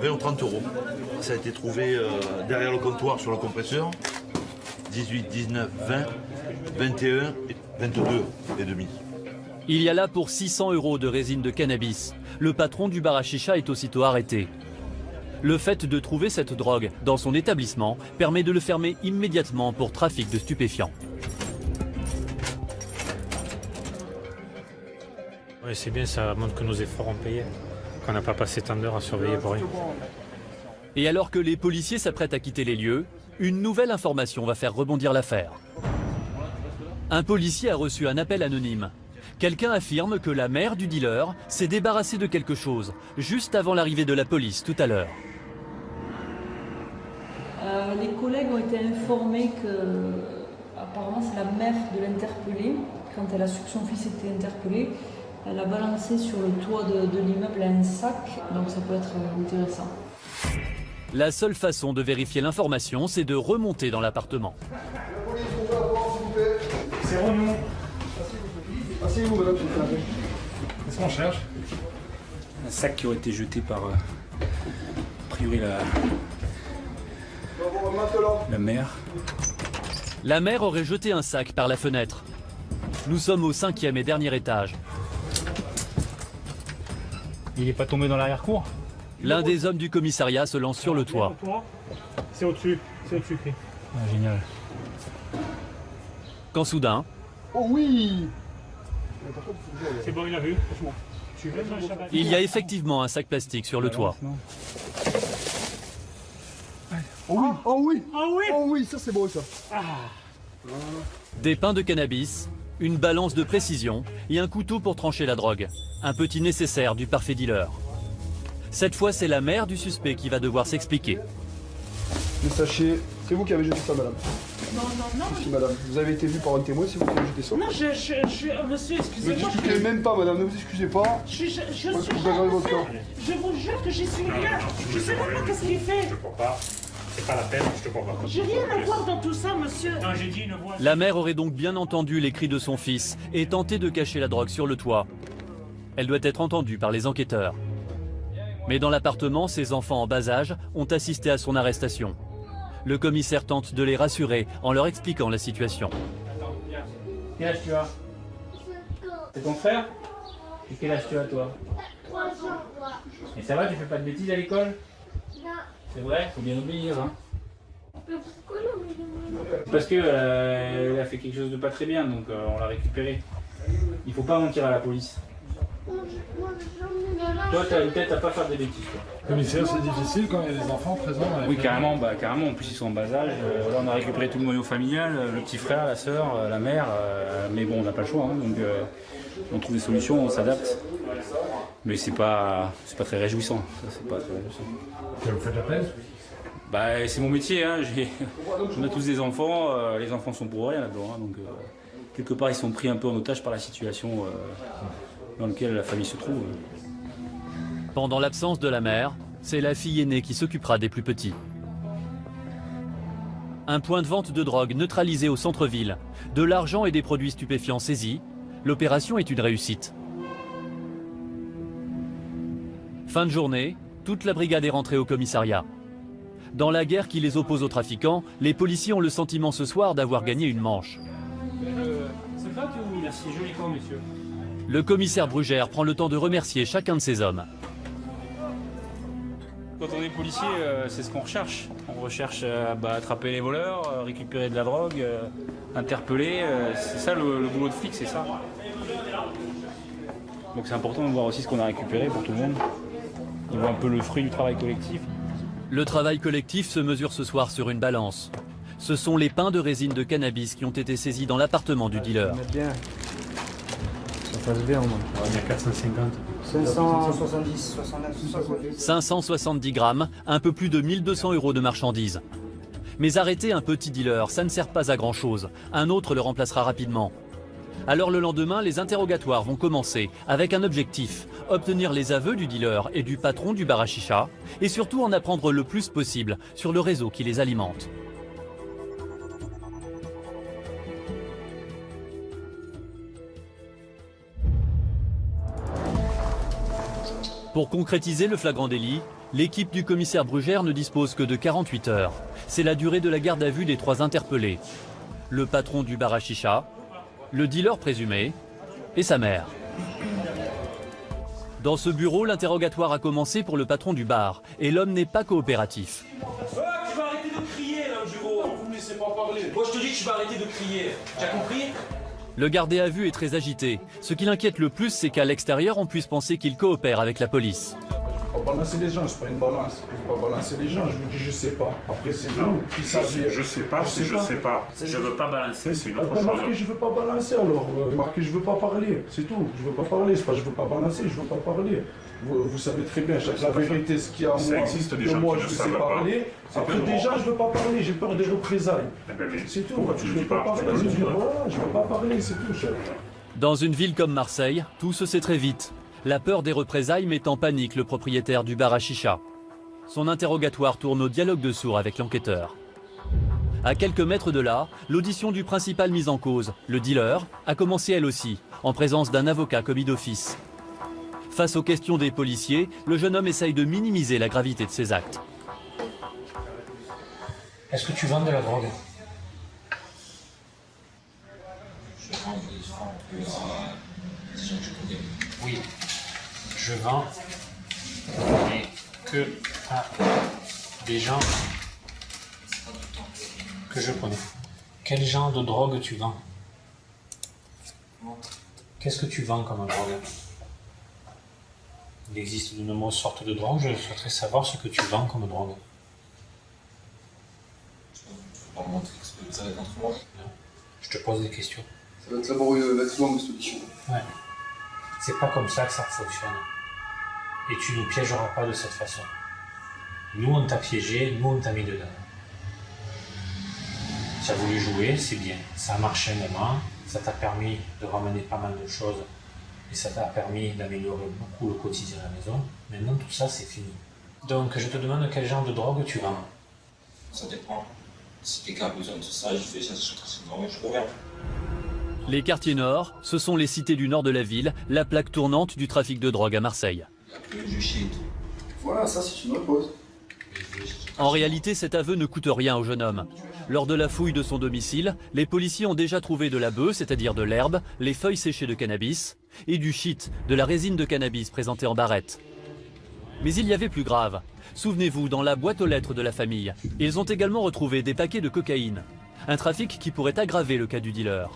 20 ou 30 €. Ça a été trouvé derrière le comptoir sur le compresseur. 18, 19, 20, 21 et 22 et demi. Il y a là pour 600 € de résine de cannabis. Le patron du bar à chicha est aussitôt arrêté. Le fait de trouver cette drogue dans son établissement permet de le fermer immédiatement pour trafic de stupéfiants. Oui, c'est bien, ça montre que nos efforts ont payé. Qu'on n'a pas passé tant d'heures à surveiller pour rien. Et alors que les policiers s'apprêtent à quitter les lieux, une nouvelle information va faire rebondir l'affaire. Un policier a reçu un appel anonyme. Quelqu'un affirme que la mère du dealer s'est débarrassée de quelque chose, juste avant l'arrivée de la police tout à l'heure. Les collègues ont été informés que, apparemment, c'est la mère de l'interpellé. Quand elle a su que son fils était interpellé, elle a balancé sur le toit de l'immeuble un sac, donc ça peut être intéressant. La seule façon de vérifier l'information, c'est de remonter dans l'appartement. C'est Renou. Asseyez-vous, madame, s'il vous plaît. Qu'est-ce qu'on cherche? Un sac qui aurait été jeté par, a priori, la mère. La mère aurait jeté un sac par la fenêtre. Nous sommes au 5e et dernier étage. Il n'est pas tombé dans l'arrière-cour? L'un des hommes du commissariat se lance sur le toit. C'est au-dessus, Cris. Ah, génial. Quand soudain... Oh oui! C'est bon, il a vu. Il y a effectivement un sac plastique sur le toit. Oh oui! Oh oui! Oh oui! Oh oui, ça c'est beau ça! Des pains de cannabis, une balance de précision et un couteau pour trancher la drogue. Un petit nécessaire du parfait dealer. Cette fois, c'est la mère du suspect qui va devoir s'expliquer. Le sachet, c'est vous qui avez jeté ça, madame? Non, non, non. Si, madame, vous avez été vu par un témoin, c'est vous qui avez jeté ça. Non, monsieur, Ne excusez-moi. vous excusez même pas, madame, ne vous excusez pas. Je suis votre corps. Je vous jure que j'y suis rien. Je sais même pas qu'est-ce qu'il fait. Je te crois pas. C'est pas la peine, je te crois pas. J'ai rien à voir dans tout ça, monsieur. Non, j'ai dit une voix. La mère aurait donc bien entendu les cris de son fils et tenté de cacher la drogue sur le toit. Elle doit être entendue par les enquêteurs. Mais dans l'appartement, ses enfants en bas âge ont assisté à son arrestation. Le commissaire tente de les rassurer en leur expliquant la situation. Quel âge tu as? C'est ton frère? Et quel âge tu as toi? 3 ans. Et ça va, tu fais pas de bêtises à l'école? Non. C'est vrai, faut bien obéir, hein. Mais pourquoi non? Parce que elle a fait quelque chose de pas très bien, donc on l'a récupéré. Il faut pas mentir à la police. Toi, t'as une tête à pas faire des bêtises, toi. Commissaire, c'est difficile quand il y a des enfants présents. Oui, carrément, carrément. En plus, ils sont en bas âge. Là, on a récupéré tout le noyau familial, le petit frère, la sœur, la mère. Mais bon, on n'a pas le choix, hein, donc on trouve des solutions, on s'adapte. Mais c'est pas très réjouissant. Ça, c'est pas très réjouissant. Ça vous fait de la peine? Bah, c'est mon métier. Hein. On a tous des enfants. Les enfants sont pour rien là-dedans. Hein, donc, quelque part, ils sont pris un peu en otage par la situation dans laquelle la famille se trouve. Pendant l'absence de la mère, c'est la fille aînée qui s'occupera des plus petits. Un point de vente de drogue neutralisé au centre-ville, de l'argent et des produits stupéfiants saisis, l'opération est une réussite. Fin de journée, toute la brigade est rentrée au commissariat. Dans la guerre qui les oppose aux trafiquants, les policiers ont le sentiment ce soir d'avoir gagné une manche. C'est pas que oui, merci, joli camp, monsieur. Le commissaire Brugère prend le temps de remercier chacun de ses hommes. Quand on est policier, c'est ce qu'on recherche. On recherche attraper les voleurs, récupérer de la drogue, interpeller. C'est ça le boulot de flic, c'est ça. Donc c'est important de voir aussi ce qu'on a récupéré pour tout le monde. On voit un peu le fruit du travail collectif. Le travail collectif se mesure ce soir sur une balance. Ce sont les pains de résine de cannabis qui ont été saisis dans l'appartement du dealer. Ça passe bien, moi. Il y a 450. 570, 69, 70. 570 grammes, un peu plus de 1200 € de marchandises. Mais arrêter un petit dealer, ça ne sert pas à grand chose. Un autre le remplacera rapidement. Alors le lendemain, les interrogatoires vont commencer avec un objectif, obtenir les aveux du dealer et du patron du bar à chicha, et surtout en apprendre le plus possible sur le réseau qui les alimente. Pour concrétiser le flagrant délit, l'équipe du commissaire Brugère ne dispose que de 48 heures. C'est la durée de la garde à vue des 3 interpellés. Le patron du bar à chicha, le dealer présumé et sa mère. Dans ce bureau, l'interrogatoire a commencé pour le patron du bar et l'homme n'est pas coopératif. Tu vas arrêter de crier là au bureau. Vous me laissez pas parler. Moi je te dis que tu vas arrêter de crier. Tu as compris? Le gardé à vue est très agité. Ce qui l'inquiète le plus, c'est qu'à l'extérieur, on puisse penser qu'il coopère avec la police. Je ne vais pas balancer les gens, c'est pas une balance. Je ne vais pas balancer les gens, je vous dis je sais pas. Après c'est vous qui savez. Je sais pas, je sais pas. Je veux pas balancer, c'est une autre chose. Marqué je veux pas balancer alors. Marqué je veux pas parler, c'est tout. Je veux pas parler, c'est pas je veux pas balancer, je veux pas parler. Vous savez très bien, la vérité, ce qu'il y a en moi. Ça existe des gens moi, qui je ne sais savent pas. parler. Après déjà je veux pas parler, j'ai peur des représailles. C'est tout. Pourquoi tu Je le veux dis pas pas? parler, je veux pas parler, c'est tout. Dans une ville comme Marseille, tout se sait très vite. La peur des représailles met en panique le propriétaire du bar à chicha. Son interrogatoire tourne au dialogue de sourds avec l'enquêteur. À quelques mètres de là, l'audition du principal mis en cause, le dealer, a commencé elle aussi, en présence d'un avocat commis d'office. Face aux questions des policiers, le jeune homme essaye de minimiser la gravité de ses actes. Est-ce que tu vends de la drogue? Je vends des gens que je connais. Oui. Je vends que à des gens que je connais. Quel genre de drogue tu vends? Qu'est-ce que tu vends comme drogue? Il existe de nombreuses sortes de drogues, je souhaiterais savoir ce que tu vends comme drogue. Je te pose des questions. Ça va être laborieux, va être longue cette audition. Ouais. C'est pas comme ça que ça fonctionne. Et tu ne piégeras pas de cette façon. Nous on t'a piégé, nous on t'a mis dedans. Tu as voulu jouer, c'est bien. Ça a marché un moment, ça t'a permis de ramener pas mal de choses et ça t'a permis d'améliorer beaucoup le quotidien à la maison. Maintenant tout ça c'est fini. Donc je te demande quel genre de drogue tu vends. Ça dépend. Si quelqu'un a besoin de ça, je fais ça sur je reviens. Les quartiers nord, ce sont les cités du nord de la ville, la plaque tournante du trafic de drogue à Marseille. Du shit. Voilà, ça c'est une réponse. En réalité, cet aveu ne coûte rien au jeune homme. Lors de la fouille de son domicile, les policiers ont déjà trouvé de la bœuf, c'est-à-dire de l'herbe, les feuilles séchées de cannabis, et du shit, de la résine de cannabis présentée en barrette. Mais il y avait plus grave. Souvenez-vous, dans la boîte aux lettres de la famille, ils ont également retrouvé des paquets de cocaïne. Un trafic qui pourrait aggraver le cas du dealer.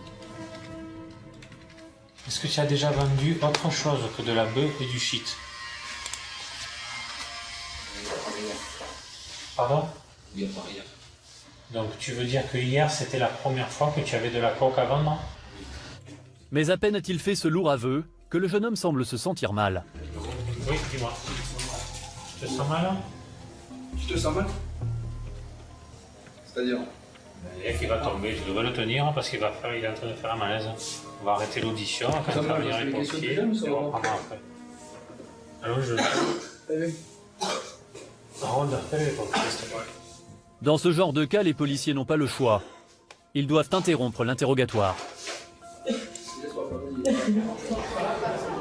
Est-ce que tu as déjà vendu autre chose que de la bœuf et du shit? Pardon? Il n'y a pas rien. Donc tu veux dire que hier c'était la première fois que tu avais de la coke à vendre? Mais à peine a-t-il fait ce lourd aveu que le jeune homme semble se sentir mal. Oui, dis-moi. Tu te sens mal? Tu te sens mal? C'est-à-dire? Il va tomber, tu devrais le tenir parce qu'il est en train de faire un malaise. On va arrêter l'audition, quand on va venir les pompiers, et on va reprendre après. Alors je... Dans ce genre de cas, les policiers n'ont pas le choix. Ils doivent interrompre l'interrogatoire.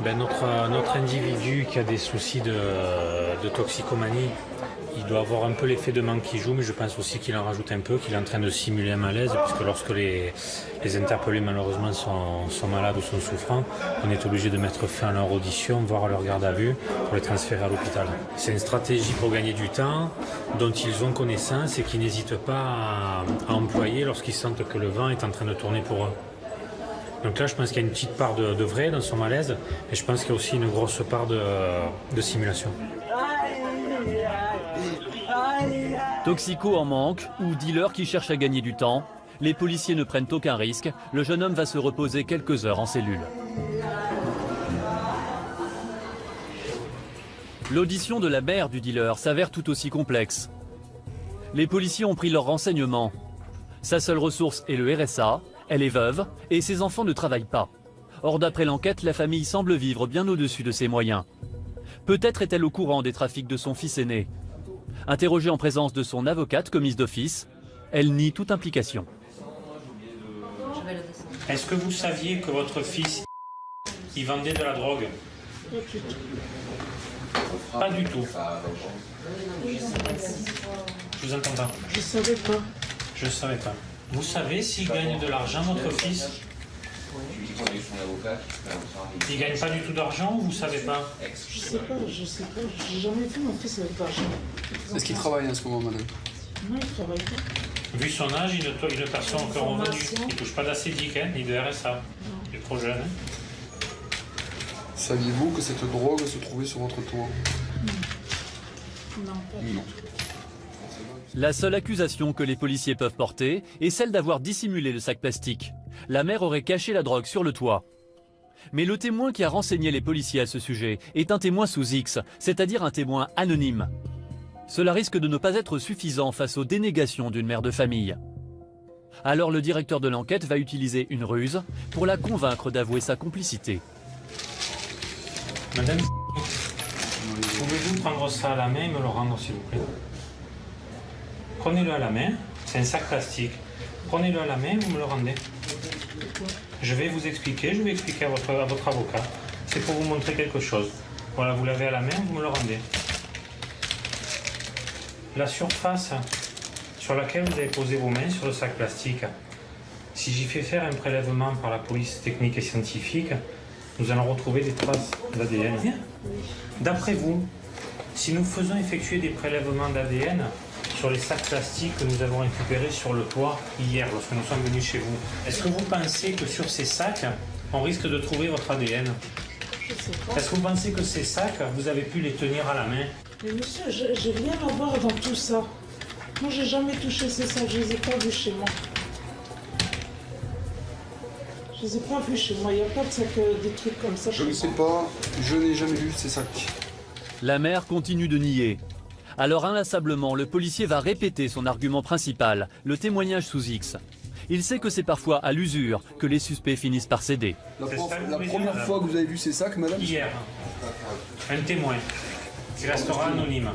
Notre individu qui a des soucis de toxicomanie, il doit avoir un peu l'effet de manque qui joue, mais je pense aussi qu'il en rajoute un peu, qu'il est en train de simuler un malaise, puisque lorsque les interpellés malheureusement sont malades ou sont souffrants, on est obligé de mettre fin à leur audition, voire à leur garde à vue, pour les transférer à l'hôpital. C'est une stratégie pour gagner du temps, dont ils ont connaissance et qu'ils n'hésitent pas à employer lorsqu'ils sentent que le vent est en train de tourner pour eux. Donc là, je pense qu'il y a une petite part de vrai dans son malaise, et je pense qu'il y a aussi une grosse part de simulation. Toxico en manque ou dealer qui cherche à gagner du temps, les policiers ne prennent aucun risque. Le jeune homme va se reposer quelques heures en cellule. L'audition de la mère du dealer s'avère tout aussi complexe. Les policiers ont pris leurs renseignements. Sa seule ressource est le RSA, elle est veuve et ses enfants ne travaillent pas. Or d'après l'enquête, la famille semble vivre bien au-dessus de ses moyens. Peut-être est-elle au courant des trafics de son fils aîné. Interrogée en présence de son avocate commise d'office, elle nie toute implication. Est-ce que vous saviez que votre fils, il vendait de la drogue? Pas du tout. Je vous entends pas. Je savais pas. Je savais pas. Vous savez s'il gagne de l'argent, votre fils? Il gagne pas du tout d'argent ou vous savez pas? Je sais pas. J'ai jamais vu mon fils avec l'argent. Est-ce qu'il travaille en ce moment, madame? Non, il travaille pas. Vu son âge, il ne perçoit aucun revenu. Il touche pas d'ACDIC, ni de RSA. Il est trop jeune. Saviez-vous que cette drogue se trouvait sur votre toit? Non, pas du tout. La seule accusation que les policiers peuvent porter est celle d'avoir dissimulé le sac plastique. La mère aurait caché la drogue sur le toit. Mais le témoin qui a renseigné les policiers à ce sujet est un témoin sous X, c'est-à-dire un témoin anonyme. Cela risque de ne pas être suffisant face aux dénégations d'une mère de famille. Alors le directeur de l'enquête va utiliser une ruse pour la convaincre d'avouer sa complicité. Madame, pouvez-vous prendre ça à la main et me le rendre s'il vous plaît? Prenez-le à la main, c'est un sac plastique. Prenez-le à la main et vous me le rendez. Je vais vous expliquer, je vais expliquer à votre avocat. C'est pour vous montrer quelque chose. Voilà, vous l'avez à la main, vous me le rendez. La surface sur laquelle vous avez posé vos mains sur le sac plastique, si j'y fais faire un prélèvement par la police technique et scientifique, nous allons retrouver des traces d'ADN. D'après vous, Si nous faisons effectuer des prélèvements d'ADN sur les sacs plastiques que nous avons récupérés sur le toit hier lorsque nous sommes venus chez vous, est-ce que vous pensez que sur ces sacs, on risque de trouver votre ADN? Est-ce que vous pensez que ces sacs, vous avez pu les tenir à la main? Mais monsieur, j'ai rien à voir dans tout ça. Moi, j'ai jamais touché ces sacs, je les ai pas vus chez moi. Je les ai pas vus chez moi, il n'y a pas de sacs, des trucs comme ça. Je ne sais pas, je n'ai jamais vu ces sacs. La mère continue de nier. Alors inlassablement, le policier va répéter son argument principal, le témoignage sous X. Il sait que c'est parfois à l'usure que les suspects finissent par céder. La première fois que vous avez vu ces sacs, madame? Hier, un témoin qui restera anonyme.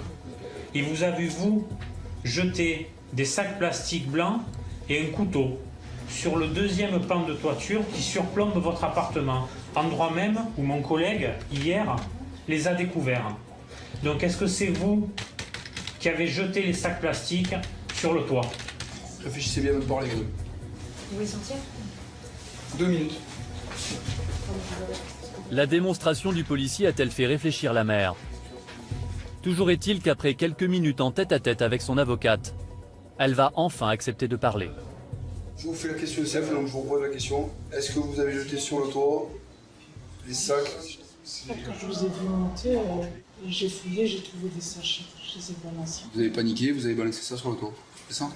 Il vous a vu, vous, jeter des sacs plastiques blancs et un couteau sur le deuxième pan de toiture qui surplombe votre appartement, endroit même où mon collègue, hier, les a découverts. Donc est-ce que c'est vous qui avez jeté les sacs plastiques sur le toit? Réfléchissez bien à me parler. Vous voulez sortir? 2 minutes. La démonstration du policier a-t-elle fait réfléchir la mère? Toujours est-il qu'après quelques minutes en tête-à-tête avec son avocate, elle va enfin accepter de parler. Je vous fais la question simple, donc je vous repose la question. Est-ce que vous avez jeté sur le toit les sacs? Quand je vous ai vu monter, j'ai fouillé, j'ai trouvé des sachets. Je les ai balancés. Vous avez paniqué, vous avez balancé ça sur le toit, c'est ça?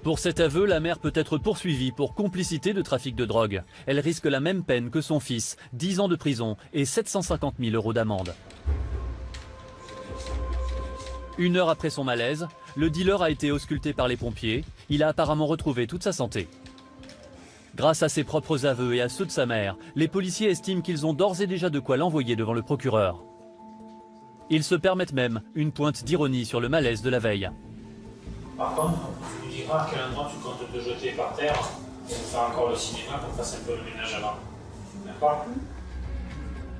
Pour cet aveu, la mère peut être poursuivie pour complicité de trafic de drogue. Elle risque la même peine que son fils, 10 ans de prison et 750 000 € d'amende. 1 heure après son malaise, le dealer a été ausculté par les pompiers. Il a apparemment retrouvé toute sa santé. Grâce à ses propres aveux et à ceux de sa mère, les policiers estiment qu'ils ont d'ores et déjà de quoi l'envoyer devant le procureur. Ils se permettent même une pointe d'ironie sur le malaise de la veille. Par contre, tu nous diras à quel endroit tu comptes te jeter par terre pour faire encore le cinéma pour passer un peu le ménage avant. D'accord?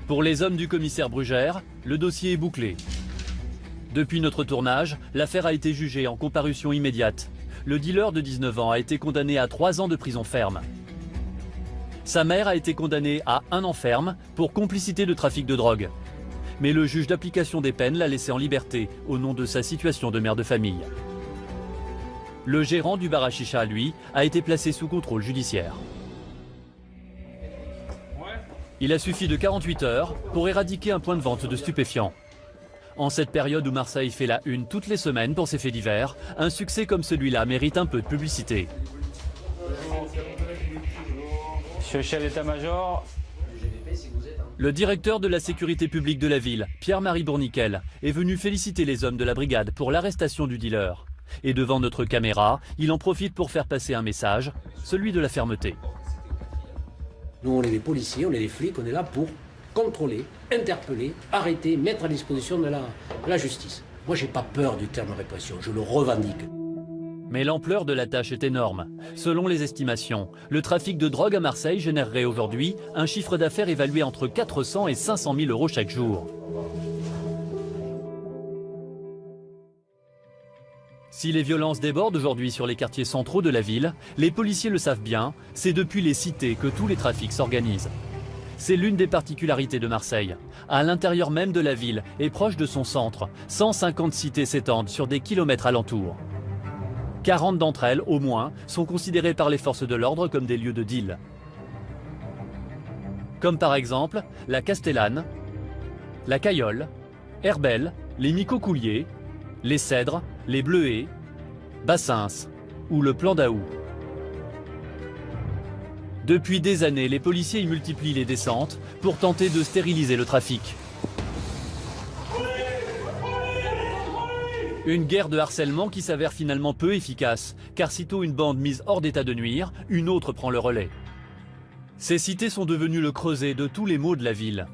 Pour les hommes du commissaire Brugère, le dossier est bouclé. Depuis notre tournage, l'affaire a été jugée en comparution immédiate. Le dealer de 19 ans a été condamné à 3 ans de prison ferme. Sa mère a été condamnée à 1 an ferme pour complicité de trafic de drogue. Mais le juge d'application des peines l'a laissé en liberté au nom de sa situation de mère de famille. Le gérant du bar à chicha, lui, a été placé sous contrôle judiciaire. Il a suffi de 48 heures pour éradiquer un point de vente de stupéfiants. En cette période où Marseille fait la une toutes les semaines pour ses faits divers, un succès comme celui-là mérite un peu de publicité. Monsieur le chef d'état-major. Le directeur de la sécurité publique de la ville, Pierre-Marie Bourniquel, est venu féliciter les hommes de la brigade pour l'arrestation du dealer. Et devant notre caméra, il en profite pour faire passer un message, celui de la fermeté. Nous, on est des policiers, on est des flics, on est là pour contrôler, interpeller, arrêter, mettre à disposition de la justice. Moi, j'ai pas peur du terme répression, je le revendique. Mais l'ampleur de la tâche est énorme. Selon les estimations, le trafic de drogue à Marseille générerait aujourd'hui un chiffre d'affaires évalué entre 400 et 500 000 € chaque jour. Si les violences débordent aujourd'hui sur les quartiers centraux de la ville, les policiers le savent bien, c'est depuis les cités que tous les trafics s'organisent. C'est l'une des particularités de Marseille. À l'intérieur même de la ville et proche de son centre, 150 cités s'étendent sur des kilomètres alentours. 40 d'entre elles, au moins, sont considérées par les forces de l'ordre comme des lieux de deal. Comme par exemple la Castellane, la Caillole, Herbel, les Micocouliers, les Cèdres, les Bleuets, Bassins ou le Plan d'Aou. Depuis des années, les policiers y multiplient les descentes pour tenter de stériliser le trafic. Une guerre de harcèlement qui s'avère finalement peu efficace, car sitôt une bande mise hors d'état de nuire, une autre prend le relais. Ces cités sont devenues le creuset de tous les maux de la ville.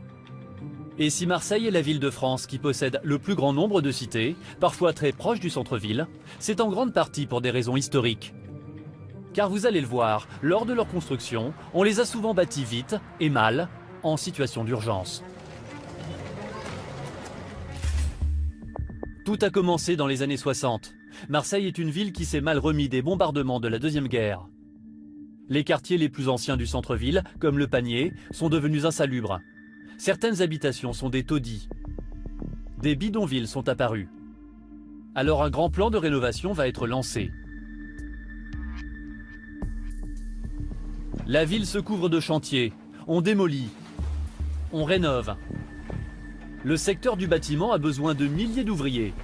Et si Marseille est la ville de France qui possède le plus grand nombre de cités, parfois très proches du centre-ville, c'est en grande partie pour des raisons historiques. Car vous allez le voir, lors de leur construction, on les a souvent bâtis vite et mal, en situation d'urgence. Tout a commencé dans les années 60. Marseille est une ville qui s'est mal remis des bombardements de la Deuxième Guerre. Les quartiers les plus anciens du centre-ville, comme le Panier, sont devenus insalubres. Certaines habitations sont des taudis. des bidonvilles sont apparus. Alors un grand plan de rénovation va être lancé. La ville se couvre de chantiers, on démolit, on rénove. Le secteur du bâtiment a besoin de milliers d'ouvriers.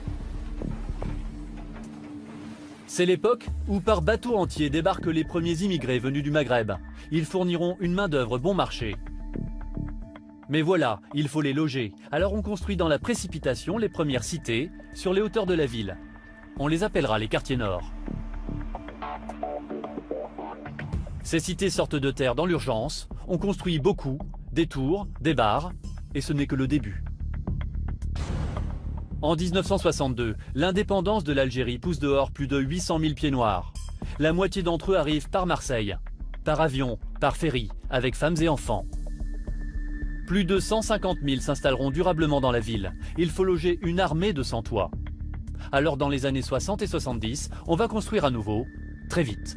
C'est l'époque où par bateau entier débarquent les premiers immigrés venus du Maghreb. Ils fourniront une main-d'œuvre bon marché. Mais voilà, il faut les loger. Alors on construit dans la précipitation les premières cités sur les hauteurs de la ville. On les appellera les quartiers nord. Ces cités sortent de terre dans l'urgence. On construit beaucoup, des tours, des bars, et ce n'est que le début. En 1962, l'indépendance de l'Algérie pousse dehors plus de 800 000 pieds noirs. La moitié d'entre eux arrivent par Marseille, par avion, par ferry, avec femmes et enfants. Plus de 150 000 s'installeront durablement dans la ville. Il faut loger une armée de sans-toit. Alors dans les années 60 et 70, on va construire à nouveau, très vite.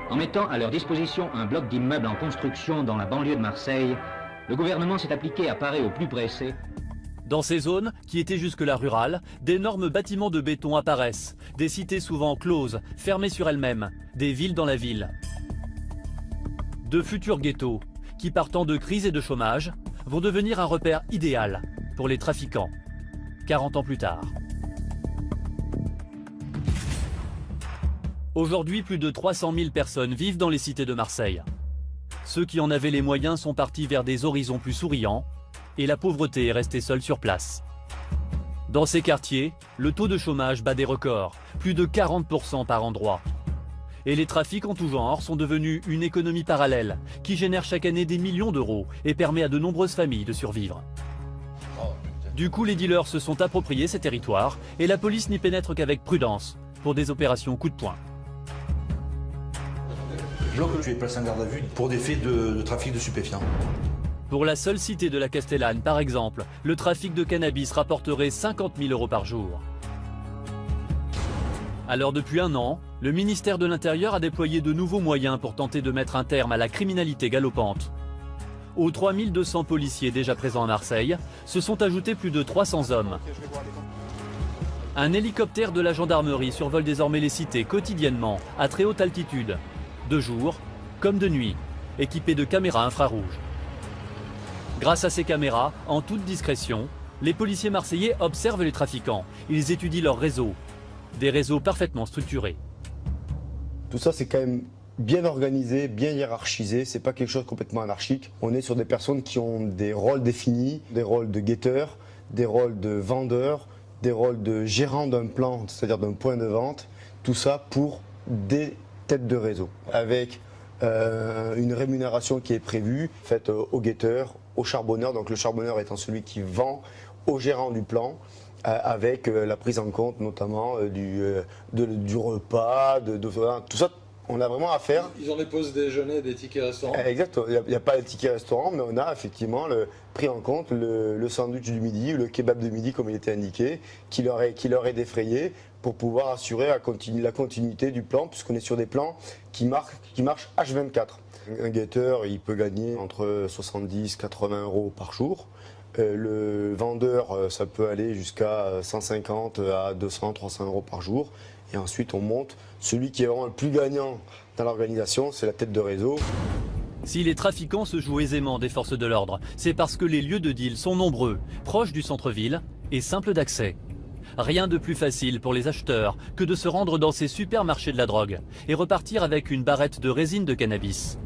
En mettant à leur disposition un bloc d'immeubles en construction dans la banlieue de Marseille, le gouvernement s'est appliqué à parer au plus pressé. Dans ces zones, qui étaient jusque-là rurales, d'énormes bâtiments de béton apparaissent, des cités souvent closes, fermées sur elles-mêmes, des villes dans la ville. De futurs ghettos, qui partant de crise et de chômage, vont devenir un repère idéal pour les trafiquants, 40 ans plus tard. Aujourd'hui, plus de 300 000 personnes vivent dans les cités de Marseille. Ceux qui en avaient les moyens sont partis vers des horizons plus souriants, et la pauvreté est restée seule sur place. Dans ces quartiers, le taux de chômage bat des records, plus de 40% par endroit. Et les trafics en tout genre sont devenus une économie parallèle, qui génère chaque année des millions d'euros et permet à de nombreuses familles de survivre. Du coup, les dealers se sont appropriés ces territoires, et la police n'y pénètre qu'avec prudence, pour des opérations coup de poing. Que tu es placé en garde à vue pour des faits de trafic de stupéfiants. Pour la seule cité de la Castellane, par exemple, le trafic de cannabis rapporterait 50 000 euros par jour. Alors depuis un an, le ministère de l'Intérieur a déployé de nouveaux moyens pour tenter de mettre un terme à la criminalité galopante. Aux 3200 policiers déjà présents à Marseille, se sont ajoutés plus de 300 hommes. Un hélicoptère de la gendarmerie survole désormais les cités quotidiennement, à très haute altitude, de jour comme de nuit, équipé de caméras infrarouges. Grâce à ces caméras, en toute discrétion, les policiers marseillais observent les trafiquants. Ils étudient leurs réseaux, des réseaux parfaitement structurés. Tout ça, c'est quand même bien organisé, bien hiérarchisé. C'est pas quelque chose de complètement anarchique. On est sur des personnes qui ont des rôles définis, des rôles de guetteurs, des rôles de vendeurs, des rôles de gérants d'un plan, c'est-à-dire d'un point de vente. Tout ça pour des têtes de réseau, avec une rémunération qui est prévue, faite aux guetteurs, aux charbonneurs, donc le charbonneur étant celui qui vend au gérant du plan, avec la prise en compte notamment du repas, tout ça. On a vraiment à faire. Ils ont des pauses déjeuner, des tickets restaurants. Exactement, il n'y a pas de ticket restaurant, mais on a effectivement pris en compte le sandwich du midi, le kebab de midi comme il était indiqué, qui leur est défrayé pour pouvoir assurer la continuité du plan, puisqu'on est sur des plans qui marchent H24. Un guetteur, il peut gagner entre 70 et 80 euros par jour. Le vendeur, ça peut aller jusqu'à 150 à 200, 300 euros par jour. Et ensuite, on monte. Celui qui est vraiment le plus gagnant dans l'organisation, c'est la tête de réseau. Si les trafiquants se jouent aisément des forces de l'ordre, c'est parce que les lieux de deal sont nombreux, proches du centre-ville et simples d'accès. Rien de plus facile pour les acheteurs que de se rendre dans ces supermarchés de la drogue et repartir avec une barrette de résine de cannabis.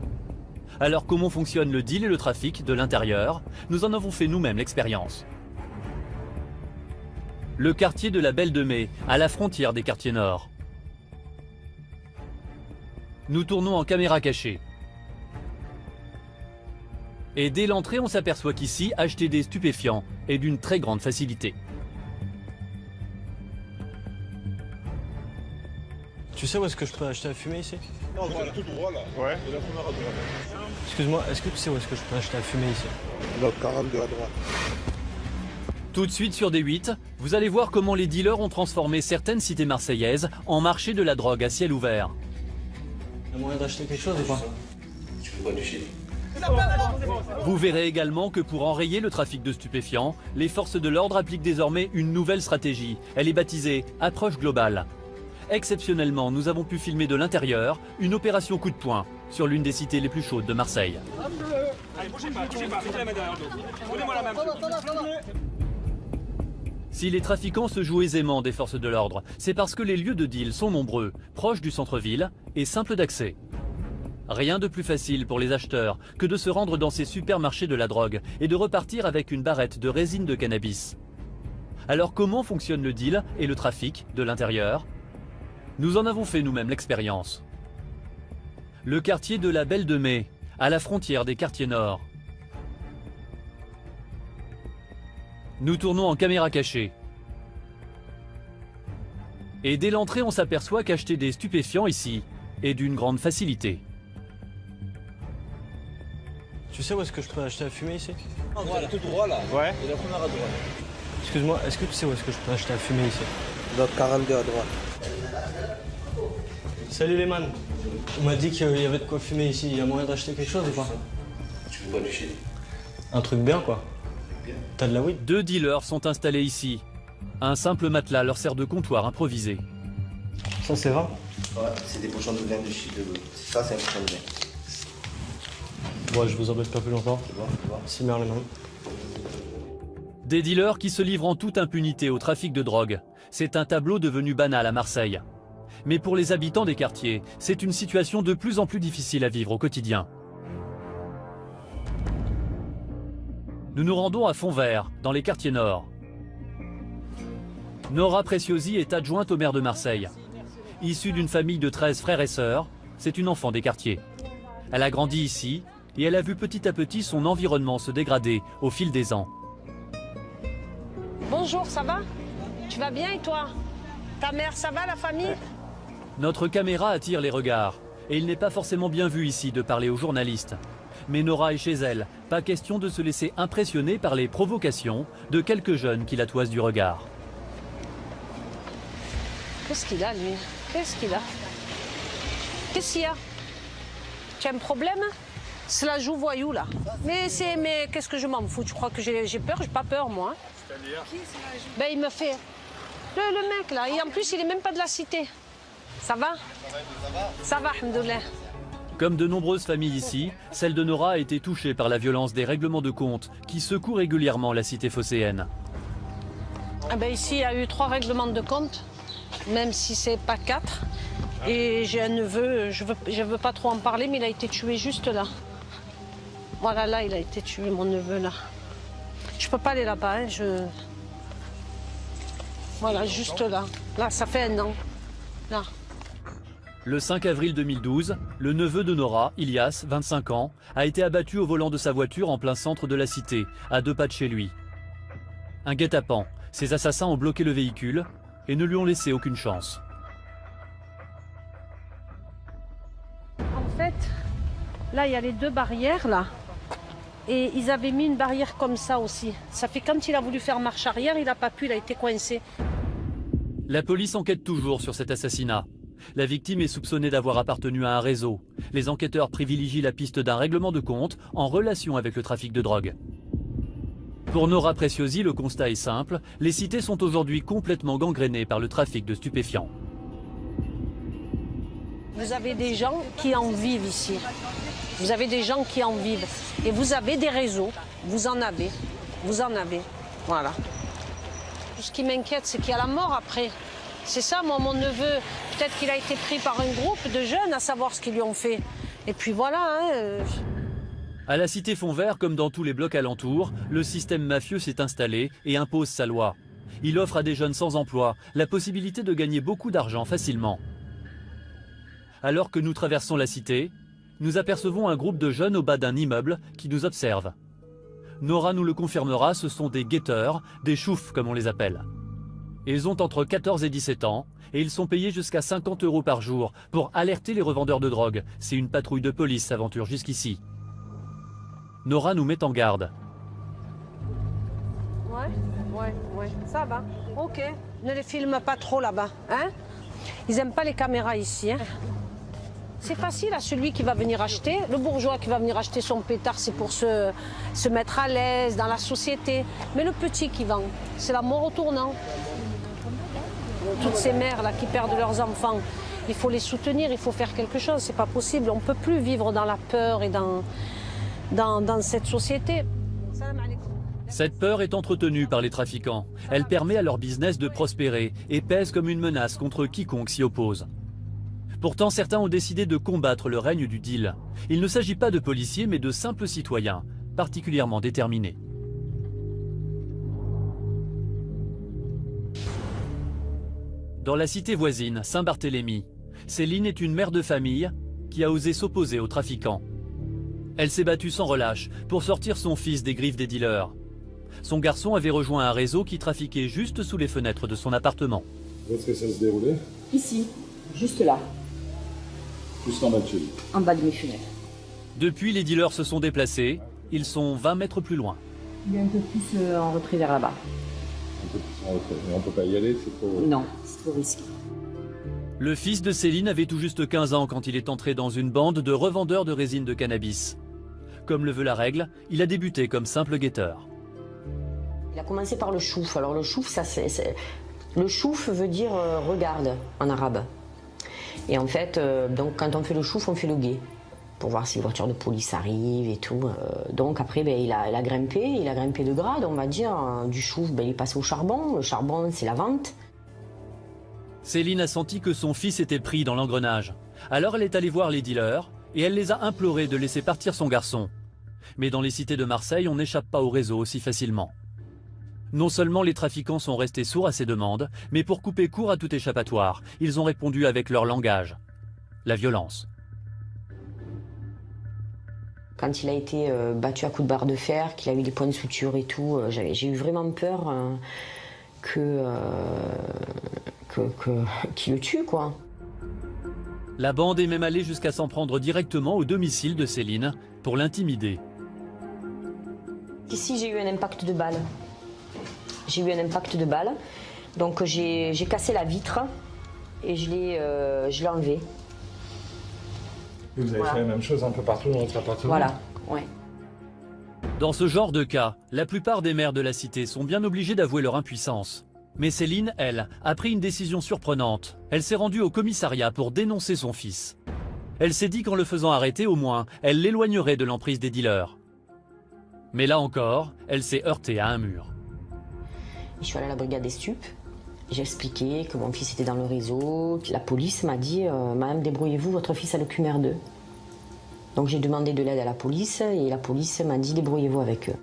Alors comment fonctionne le deal et le trafic de l'intérieur? Nous en avons fait nous-mêmes l'expérience. Le quartier de la Belle de Mai, à la frontière des quartiers nord. Nous tournons en caméra cachée. Et dès l'entrée, on s'aperçoit qu'ici, acheter des stupéfiants est d'une très grande facilité. Tu sais où est-ce que je peux acheter à fumer ici? Non, voilà. Tout droit là. Ouais. Et la première à droite. Excuse-moi, est-ce que tu sais où est-ce que je peux acheter à fumer ici? L'autre 42 à droite. Tout de suite sur D8, vous allez voir comment les dealers ont transformé certaines cités marseillaises en marché de la drogue à ciel ouvert. Il y a moyen d'acheter quelque chose ou pas? Tu peux pas du shit. Vous verrez également que pour enrayer le trafic de stupéfiants, les forces de l'ordre appliquent désormais une nouvelle stratégie. Elle est baptisée « Approche globale ». Exceptionnellement, nous avons pu filmer de l'intérieur une opération coup de poing sur l'une des cités les plus chaudes de Marseille. Allez, bougez pas, mettez la main derrière le dos. Donnez-moi la main. Si les trafiquants se jouent aisément des forces de l'ordre, c'est parce que les lieux de deal sont nombreux, proches du centre-ville et simples d'accès. Rien de plus facile pour les acheteurs que de se rendre dans ces supermarchés de la drogue et de repartir avec une barrette de résine de cannabis. Alors comment fonctionne le deal et le trafic de l'intérieur ? Nous en avons fait nous-mêmes l'expérience. Le quartier de la Belle de Mai, à la frontière des quartiers nord. Nous tournons en caméra cachée. Et dès l'entrée, on s'aperçoit qu'acheter des stupéfiants ici est d'une grande facilité. Tu sais où est-ce que je peux acheter à fumer ici? Voilà, tout droit là. Ouais. Et la première à droite. Excuse-moi, est-ce que tu sais où est-ce que je peux acheter à fumer ici? L'autre 42 à droite. Salut les man. On m'a dit qu'il y avait de quoi fumer ici. Il y a moyen d'acheter quelque chose ou pas? Tu veux pas du chez? Un truc bien quoi. T'as de la weed? 2 dealers sont installés ici. Un simple matelas leur sert de comptoir improvisé. Ça c'est vrai? Ouais, c'est des pochons de graines de shit. Ça c'est un pochon de graines. Bon, je vous embête pas plus longtemps. C'est bien les mains. Des dealers qui se livrent en toute impunité au trafic de drogue. C'est un tableau devenu banal à Marseille. Mais pour les habitants des quartiers, c'est une situation de plus en plus difficile à vivre au quotidien. Nous nous rendons à Fontvert, dans les quartiers nord. Nora Preciosi est adjointe au maire de Marseille. Issue d'une famille de 13 frères et sœurs, c'est une enfant des quartiers. Elle a grandi ici et elle a vu petit à petit son environnement se dégrader au fil des ans. Bonjour, ça va? Tu vas bien et toi? Ta mère, ça va, la famille? Notre caméra attire les regards et il n'est pas forcément bien vu ici de parler aux journalistes. Mais Nora est chez elle, pas question de se laisser impressionner par les provocations de quelques jeunes qui la toisent du regard. Qu'est-ce qu'il a, lui? Qu'est-ce qu'il a? Qu'est-ce qu'il y a? Tu as un problème? C'est la joue voyou, là. Mais qu'est-ce que je m'en fous? Tu crois que j'ai peur? J'ai pas peur, moi. C'est-à-dire? Ben, il me fait... Le mec, là. Et en plus, il est même pas de la cité. Ça va? Ça va, alhamdoulilah. Comme de nombreuses familles ici, celle de Nora a été touchée par la violence des règlements de compte qui secouent régulièrement la cité phocéenne. Ah ben, ici, il y a eu 3 règlements de compte, même si c'est pas 4. Et j'ai un neveu, je veux pas trop en parler, mais il a été tué juste là. Voilà, là, il a été tué, mon neveu, là. Je peux pas aller là-bas, hein, Voilà, juste là. Là, ça fait 1 an. Là. Le 5 avril 2012, le neveu de Nora, Ilias, 25 ans, a été abattu au volant de sa voiture en plein centre de la cité, à 2 pas de chez lui. Un guet-apens, ses assassins ont bloqué le véhicule et ne lui ont laissé aucune chance. En fait, là, il y a les 2 barrières, là. Et ils avaient mis une barrière comme ça aussi. Ça fait quand il a voulu faire marche arrière, il n'a pas pu, il a été coincé. La police enquête toujours sur cet assassinat. La victime est soupçonnée d'avoir appartenu à un réseau. Les enquêteurs privilégient la piste d'un règlement de compte en relation avec le trafic de drogue. Pour Nora Preciosi, le constat est simple. Les cités sont aujourd'hui complètement gangrénées par le trafic de stupéfiants. Vous avez des gens qui en vivent ici. Vous avez des gens qui en vivent. Et vous avez des réseaux. Vous en avez. Vous en avez. Voilà. Tout ce qui m'inquiète, c'est qu'il y a la mort après. C'est ça, moi, mon neveu. Peut-être qu'il a été pris par un groupe de jeunes à savoir ce qu'ils lui ont fait. Et puis voilà. Hein, À la cité Fontvert, comme dans tous les blocs alentours, le système mafieux s'est installé et impose sa loi. Il offre à des jeunes sans emploi la possibilité de gagner beaucoup d'argent facilement. Alors que nous traversons la cité, nous apercevons un groupe de jeunes au bas d'un immeuble qui nous observe. Nora nous le confirmera, ce sont des guetteurs, des choufs comme on les appelle. Ils ont entre 14 et 17 ans et ils sont payés jusqu'à 50 € par jour pour alerter les revendeurs de drogue si une patrouille de police s'aventure jusqu'ici. Nora nous met en garde. Ouais, ça va. Ok. Ne les filme pas trop là-bas, hein? Ils aiment pas les caméras ici, hein? C'est facile à celui qui va venir acheter. Le bourgeois qui va venir acheter son pétard, c'est pour se mettre à l'aise dans la société. Mais le petit qui vend, c'est la mort au tournant. Toutes ces mères là qui perdent leurs enfants, il faut les soutenir, il faut faire quelque chose. C'est pas possible. On ne peut plus vivre dans la peur et dans cette société. Cette peur est entretenue par les trafiquants. Elle permet à leur business de prospérer et pèse comme une menace contre quiconque s'y oppose. Pourtant, certains ont décidé de combattre le règne du deal. Il ne s'agit pas de policiers, mais de simples citoyens, particulièrement déterminés. Dans la cité voisine, Saint-Barthélemy, Céline est une mère de famille qui a osé s'opposer aux trafiquants. Elle s'est battue sans relâche pour sortir son fils des griffes des dealers. Son garçon avait rejoint un réseau qui trafiquait juste sous les fenêtres de son appartement. Où est-ce que ça se déroulait? Ici, juste là. Juste en bas de chez lui. En bas de mes fenêtres. Depuis, les dealers se sont déplacés. Ils sont 20 mètres plus loin. Il est un peu plus en retrait vers là-bas. Un peu plus en retrait. Mais on peut pas y aller, c'est trop... Non, c'est trop risqué. Le fils de Céline avait tout juste 15 ans quand il est entré dans une bande de revendeurs de résine de cannabis. Comme le veut la règle, il a débuté comme simple guetteur. Il a commencé par le chouf. Alors le chouf, le chouf veut dire regarde en arabe. Et en fait, donc quand on fait le chouf, on fait le guet pour voir si les voitures de police arrivent et tout. Donc après, il a grimpé de grade, on va dire. Du chouf, il est passé au charbon. Le charbon, c'est la vente. Céline a senti que son fils était pris dans l'engrenage. Alors elle est allée voir les dealers et elle les a implorés de laisser partir son garçon. Mais dans les cités de Marseille, on n'échappe pas au réseau aussi facilement. Non seulement les trafiquants sont restés sourds à ces demandes, mais pour couper court à tout échappatoire, ils ont répondu avec leur langage, la violence. Quand il a été battu à coups de barre de fer, qu'il a eu des points de suture et tout, j'ai eu vraiment peur qu'il le tue, quoi. La bande est même allée jusqu'à s'en prendre directement au domicile de Céline pour l'intimider. Ici, j'ai eu un impact de balle. Donc j'ai cassé la vitre et je l'ai enlevé. Et vous avez fait la même chose un peu partout dans votre appartement? Voilà, ouais. Dans ce genre de cas, la plupart des maires de la cité sont bien obligés d'avouer leur impuissance. Mais Céline, elle, a pris une décision surprenante. Elle s'est rendue au commissariat pour dénoncer son fils. Elle s'est dit qu'en le faisant arrêter, au moins, elle l'éloignerait de l'emprise des dealers. Mais là encore, elle s'est heurtée à un mur. Je suis allée à la brigade des stupes. J'ai expliqué que mon fils était dans le réseau. La police m'a dit « Madame, débrouillez-vous, votre fils a le QMR2 ». Donc j'ai demandé de l'aide à la police et la police m'a dit « Débrouillez-vous avec eux ».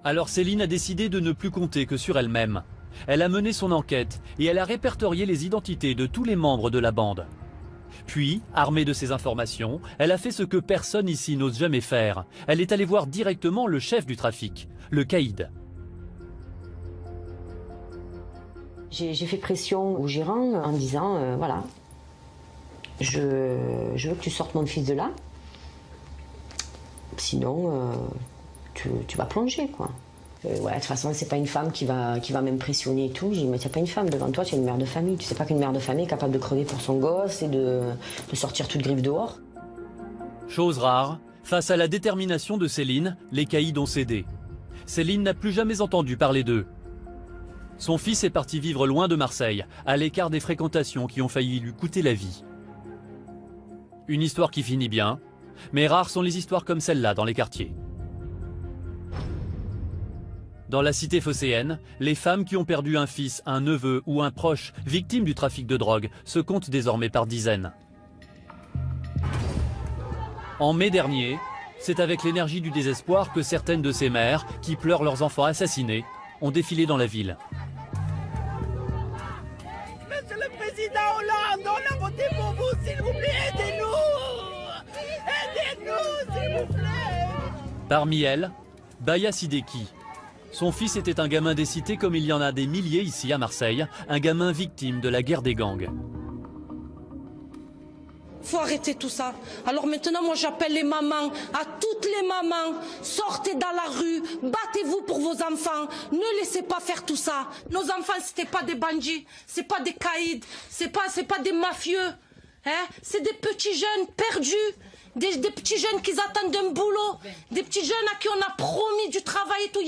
Alors Céline a décidé de ne plus compter que sur elle-même. Elle a mené son enquête et elle a répertorié les identités de tous les membres de la bande. Puis, armée de ces informations, elle a fait ce que personne ici n'ose jamais faire. Elle est allée voir directement le chef du trafic, le caïd. J'ai fait pression au gérant en disant voilà, je veux que tu sortes mon fils de là, sinon tu vas plonger, quoi. Ouais, de toute façon, c'est pas une femme qui va m'impressionner et tout. J'ai dit, mais t'as pas une femme devant toi, tu es une mère de famille. Tu sais pas qu'une mère de famille est capable de crever pour son gosse et de sortir toute griffe dehors. Chose rare, face à la détermination de Céline, les caïds ont cédé. Céline n'a plus jamais entendu parler d'eux. Son fils est parti vivre loin de Marseille, à l'écart des fréquentations qui ont failli lui coûter la vie. Une histoire qui finit bien, mais rares sont les histoires comme celle-là dans les quartiers. Dans la cité phocéenne, les femmes qui ont perdu un fils, un neveu ou un proche victime du trafic de drogue se comptent désormais par dizaines. En mai dernier, c'est avec l'énergie du désespoir que certaines de ces mères, qui pleurent leurs enfants assassinés, ont défilé dans la ville. Monsieur le Président Hollande, on a voté pour vous, s'il vous plaît, aidez-nous! Aidez-nous, s'il vous plaît! Parmi elles, Baya Sideki. Son fils était un gamin des cités comme il y en a des milliers ici à Marseille, un gamin victime de la guerre des gangs. Faut arrêter tout ça. Alors maintenant, moi j'appelle les mamans, à toutes les mamans, sortez dans la rue, battez-vous pour vos enfants, ne laissez pas faire tout ça. Nos enfants, c'était pas des bandits, c'est pas des caïds, c'est pas des mafieux. Hein? C'est des petits jeunes perdus, des petits jeunes qui attendent un boulot, des petits jeunes à qui on a promis du travail et tout. Il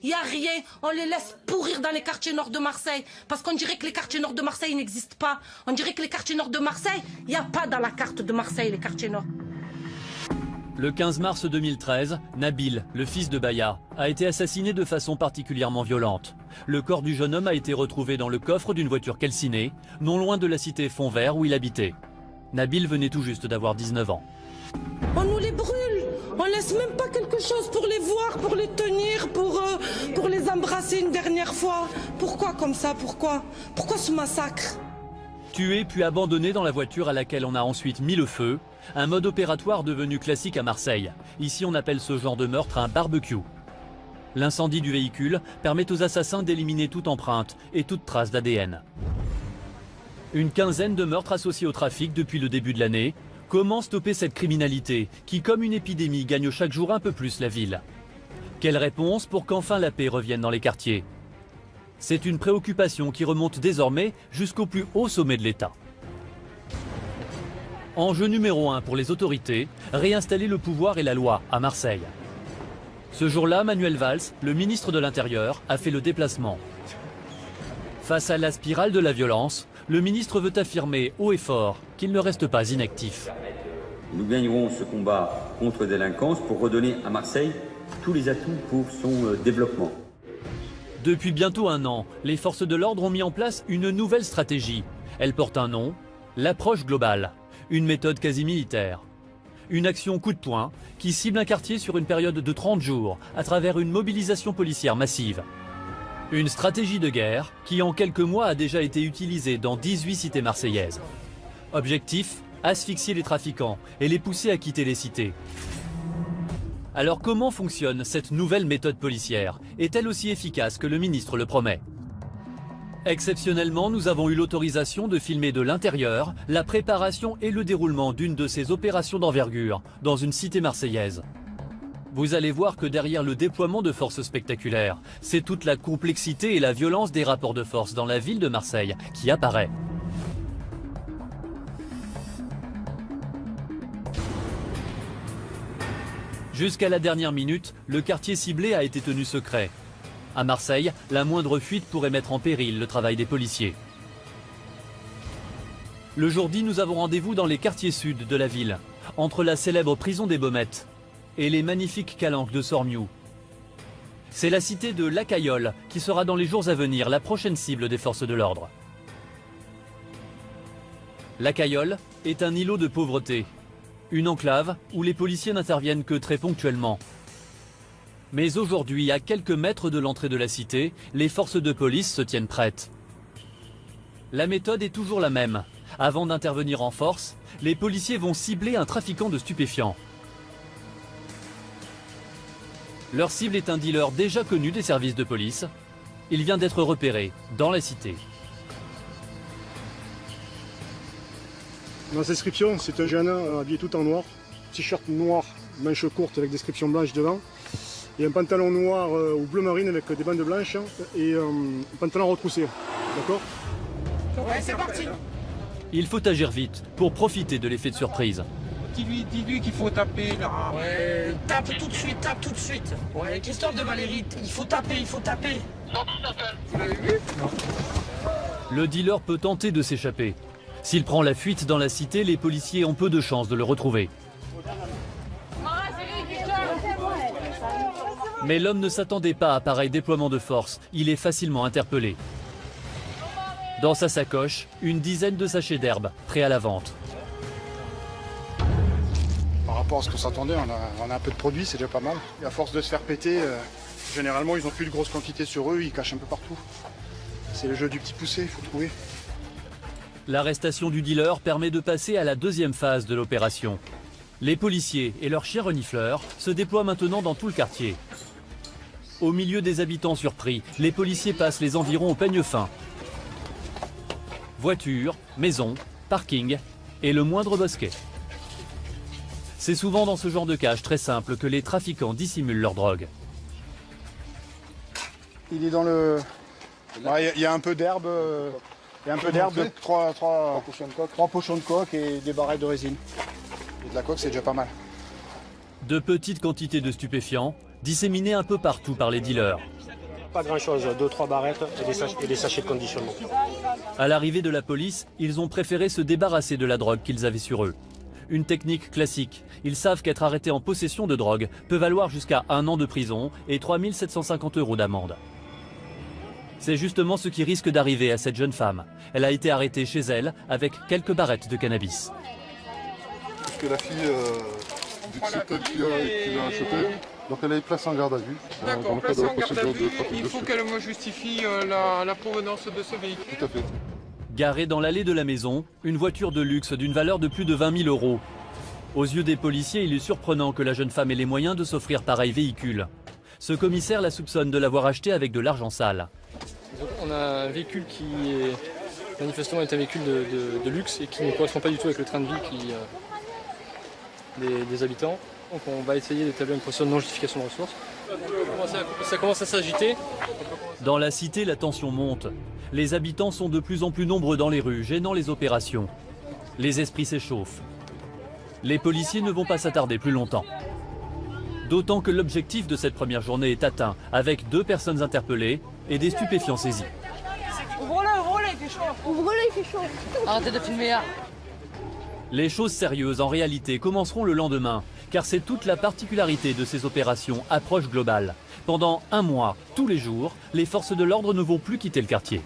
n'y a rien. On les laisse pourrir dans les quartiers nord de Marseille. Parce qu'on dirait que les quartiers nord de Marseille n'existent pas. On dirait que les quartiers nord de Marseille, il n'y a pas dans la carte de Marseille les quartiers nord. Le 15 mars 2013, Nabil, le fils de Baya, a été assassiné de façon particulièrement violente. Le corps du jeune homme a été retrouvé dans le coffre d'une voiture calcinée, non loin de la cité Fond-Vert où il habitait. Nabil venait tout juste d'avoir 19 ans. On nous les brûle. On laisse même pas quelque chose pour les voir, pour les tenir, pour les embrasser une dernière fois. Pourquoi comme ça? Pourquoi ce massacre? Tué puis abandonné dans la voiture à laquelle on a ensuite mis le feu, un mode opératoire devenu classique à Marseille. Ici, on appelle ce genre de meurtre un barbecue. L'incendie du véhicule permet aux assassins d'éliminer toute empreinte et toute trace d'ADN. Une quinzaine de meurtres associés au trafic depuis le début de l'année. Comment stopper cette criminalité qui, comme une épidémie, gagne chaque jour un peu plus la ville? Quelle réponse pour qu'enfin la paix revienne dans les quartiers? C'est une préoccupation qui remonte désormais jusqu'au plus haut sommet de l'État. Enjeu numéro 1 pour les autorités, réinstaller le pouvoir et la loi à Marseille. Ce jour-là, Manuel Valls, le ministre de l'Intérieur, a fait le déplacement. Face à la spirale de la violence, le ministre veut affirmer haut et fort qu'il ne reste pas inactif. Nous gagnerons ce combat contre la délinquance pour redonner à Marseille tous les atouts pour son développement. Depuis bientôt un an, les forces de l'ordre ont mis en place une nouvelle stratégie. Elle porte un nom, l'approche globale, une méthode quasi militaire. Une action coup de poing qui cible un quartier sur une période de 30 jours à travers une mobilisation policière massive. Une stratégie de guerre qui en quelques mois a déjà été utilisée dans 18 cités marseillaises. Objectif, asphyxier les trafiquants et les pousser à quitter les cités. Alors comment fonctionne cette nouvelle méthode policière? Est-elle aussi efficace que le ministre le promet? Exceptionnellement, nous avons eu l'autorisation de filmer de l'intérieur la préparation et le déroulement d'une de ces opérations d'envergure dans une cité marseillaise. Vous allez voir que derrière le déploiement de forces spectaculaires, c'est toute la complexité et la violence des rapports de force dans la ville de Marseille qui apparaît. Jusqu'à la dernière minute, le quartier ciblé a été tenu secret. À Marseille, la moindre fuite pourrait mettre en péril le travail des policiers. Le jour dit, nous avons rendez-vous dans les quartiers sud de la ville, entre la célèbre prison des Baumettes et les magnifiques calanques de Sormiou. C'est la cité de La Cayolle qui sera dans les jours à venir la prochaine cible des forces de l'ordre. La Cayolle est un îlot de pauvreté. Une enclave où les policiers n'interviennent que très ponctuellement. Mais aujourd'hui, à quelques mètres de l'entrée de la cité, les forces de police se tiennent prêtes. La méthode est toujours la même. Avant d'intervenir en force, les policiers vont cibler un trafiquant de stupéfiants. Leur cible est un dealer déjà connu des services de police. Il vient d'être repéré dans la cité. Dans la description, c'est un jeune habillé tout en noir, t-shirt noir, manches courtes avec description blanche devant, et un pantalon noir ou bleu marine avec des bandes blanches et un pantalon retroussé. D'accord? Ouais, c'est parti. Il faut agir vite pour profiter de l'effet de surprise. Dis-lui qu'il faut taper là. Ouais, tape tout de suite. Ouais, Christophe de Valérie, il faut taper. Non, tu t'appelles. Vous l'avez vu? Non. Le dealer peut tenter de s'échapper. S'il prend la fuite dans la cité, les policiers ont peu de chances de le retrouver. Mais l'homme ne s'attendait pas à pareil déploiement de force. Il est facilement interpellé. Dans sa sacoche, une dizaine de sachets d'herbe, prêts à la vente. Par rapport à ce qu'on s'attendait, on a un peu de produit, c'est déjà pas mal. Et à force de se faire péter, généralement ils n'ont plus de grosses quantités sur eux, ils cachent un peu partout. C'est le jeu du petit poussé, il faut trouver. L'arrestation du dealer permet de passer à la deuxième phase de l'opération. Les policiers et leurs chiens renifleurs se déploient maintenant dans tout le quartier. Au milieu des habitants surpris, les policiers passent les environs au peigne fin. Voitures, maisons, parking et le moindre bosquet. C'est souvent dans ce genre de cage très simple que les trafiquants dissimulent leur drogue. Il est dans le... Il y a un peu d'herbe Et un peu d'herbe, trois pochons de coke et des barrettes de résine. Et de la coke, c'est déjà pas mal. De petites quantités de stupéfiants, disséminées un peu partout par les dealers. Pas grand-chose, 2-3 barrettes et des sachets de conditionnement. À l'arrivée de la police, ils ont préféré se débarrasser de la drogue qu'ils avaient sur eux. Une technique classique. Ils savent qu'être arrêté en possession de drogue peut valoir jusqu'à 1 an de prison et 3 750 € d'amende. C'est justement ce qui risque d'arriver à cette jeune femme. Elle a été arrêtée chez elle avec quelques barrettes de cannabis. Parce que la fille, c'est elle qui l'a acheté, donc elle est placée en garde à vue. D'accord, placée en garde à vue, il faut qu'elle me justifie la provenance de ce véhicule. Tout à fait. Garée dans l'allée de la maison, une voiture de luxe d'une valeur de plus de 20 000 €. Aux yeux des policiers, il est surprenant que la jeune femme ait les moyens de s'offrir pareil véhicule. Ce commissaire la soupçonne de l'avoir acheté avec de l'argent sale. On a un véhicule qui est manifestement est un véhicule de luxe et qui ne correspond pas du tout avec le train de vie des habitants. Donc on va essayer d'établir une procédure de non-justification de ressources. Ça commence à s'agiter. Dans la cité, la tension monte. Les habitants sont de plus en plus nombreux dans les rues, gênant les opérations. Les esprits s'échauffent. Les policiers ne vont pas s'attarder plus longtemps. D'autant que l'objectif de cette première journée est atteint, avec 2 personnes interpellées et des stupéfiants saisis. Ouvre-le, il fait chaud. Ouvre-le, il fait chaud. Arrêtez de filmer. Les choses sérieuses, en réalité, commenceront le lendemain, car c'est toute la particularité de ces opérations approche globale. Pendant 1 mois, tous les jours, les forces de l'ordre ne vont plus quitter le quartier.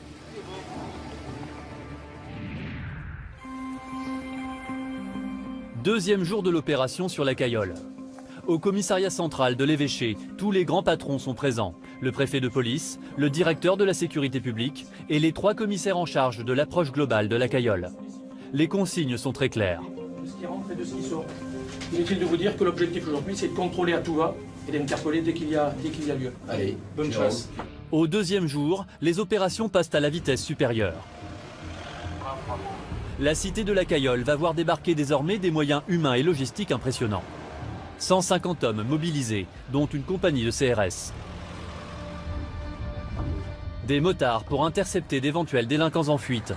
Deuxième jour de l'opération sur la Cayolle. Au commissariat central de l'évêché, tous les grands patrons sont présents. Le préfet de police, le directeur de la sécurité publique et les 3 commissaires en charge de l'approche globale de la Cayolle. Les consignes sont très claires. De ce qui rentre et de ce qui sort. Inutile de vous dire que l'objectif aujourd'hui, c'est de contrôler à tout va et d'interpeller dès qu'il y a lieu. Allez, bonne chance. Au deuxième jour, les opérations passent à la vitesse supérieure. La cité de la Cayolle va voir débarquer désormais des moyens humains et logistiques impressionnants. 150 hommes mobilisés, dont une compagnie de CRS. Des motards pour intercepter d'éventuels délinquants en fuite.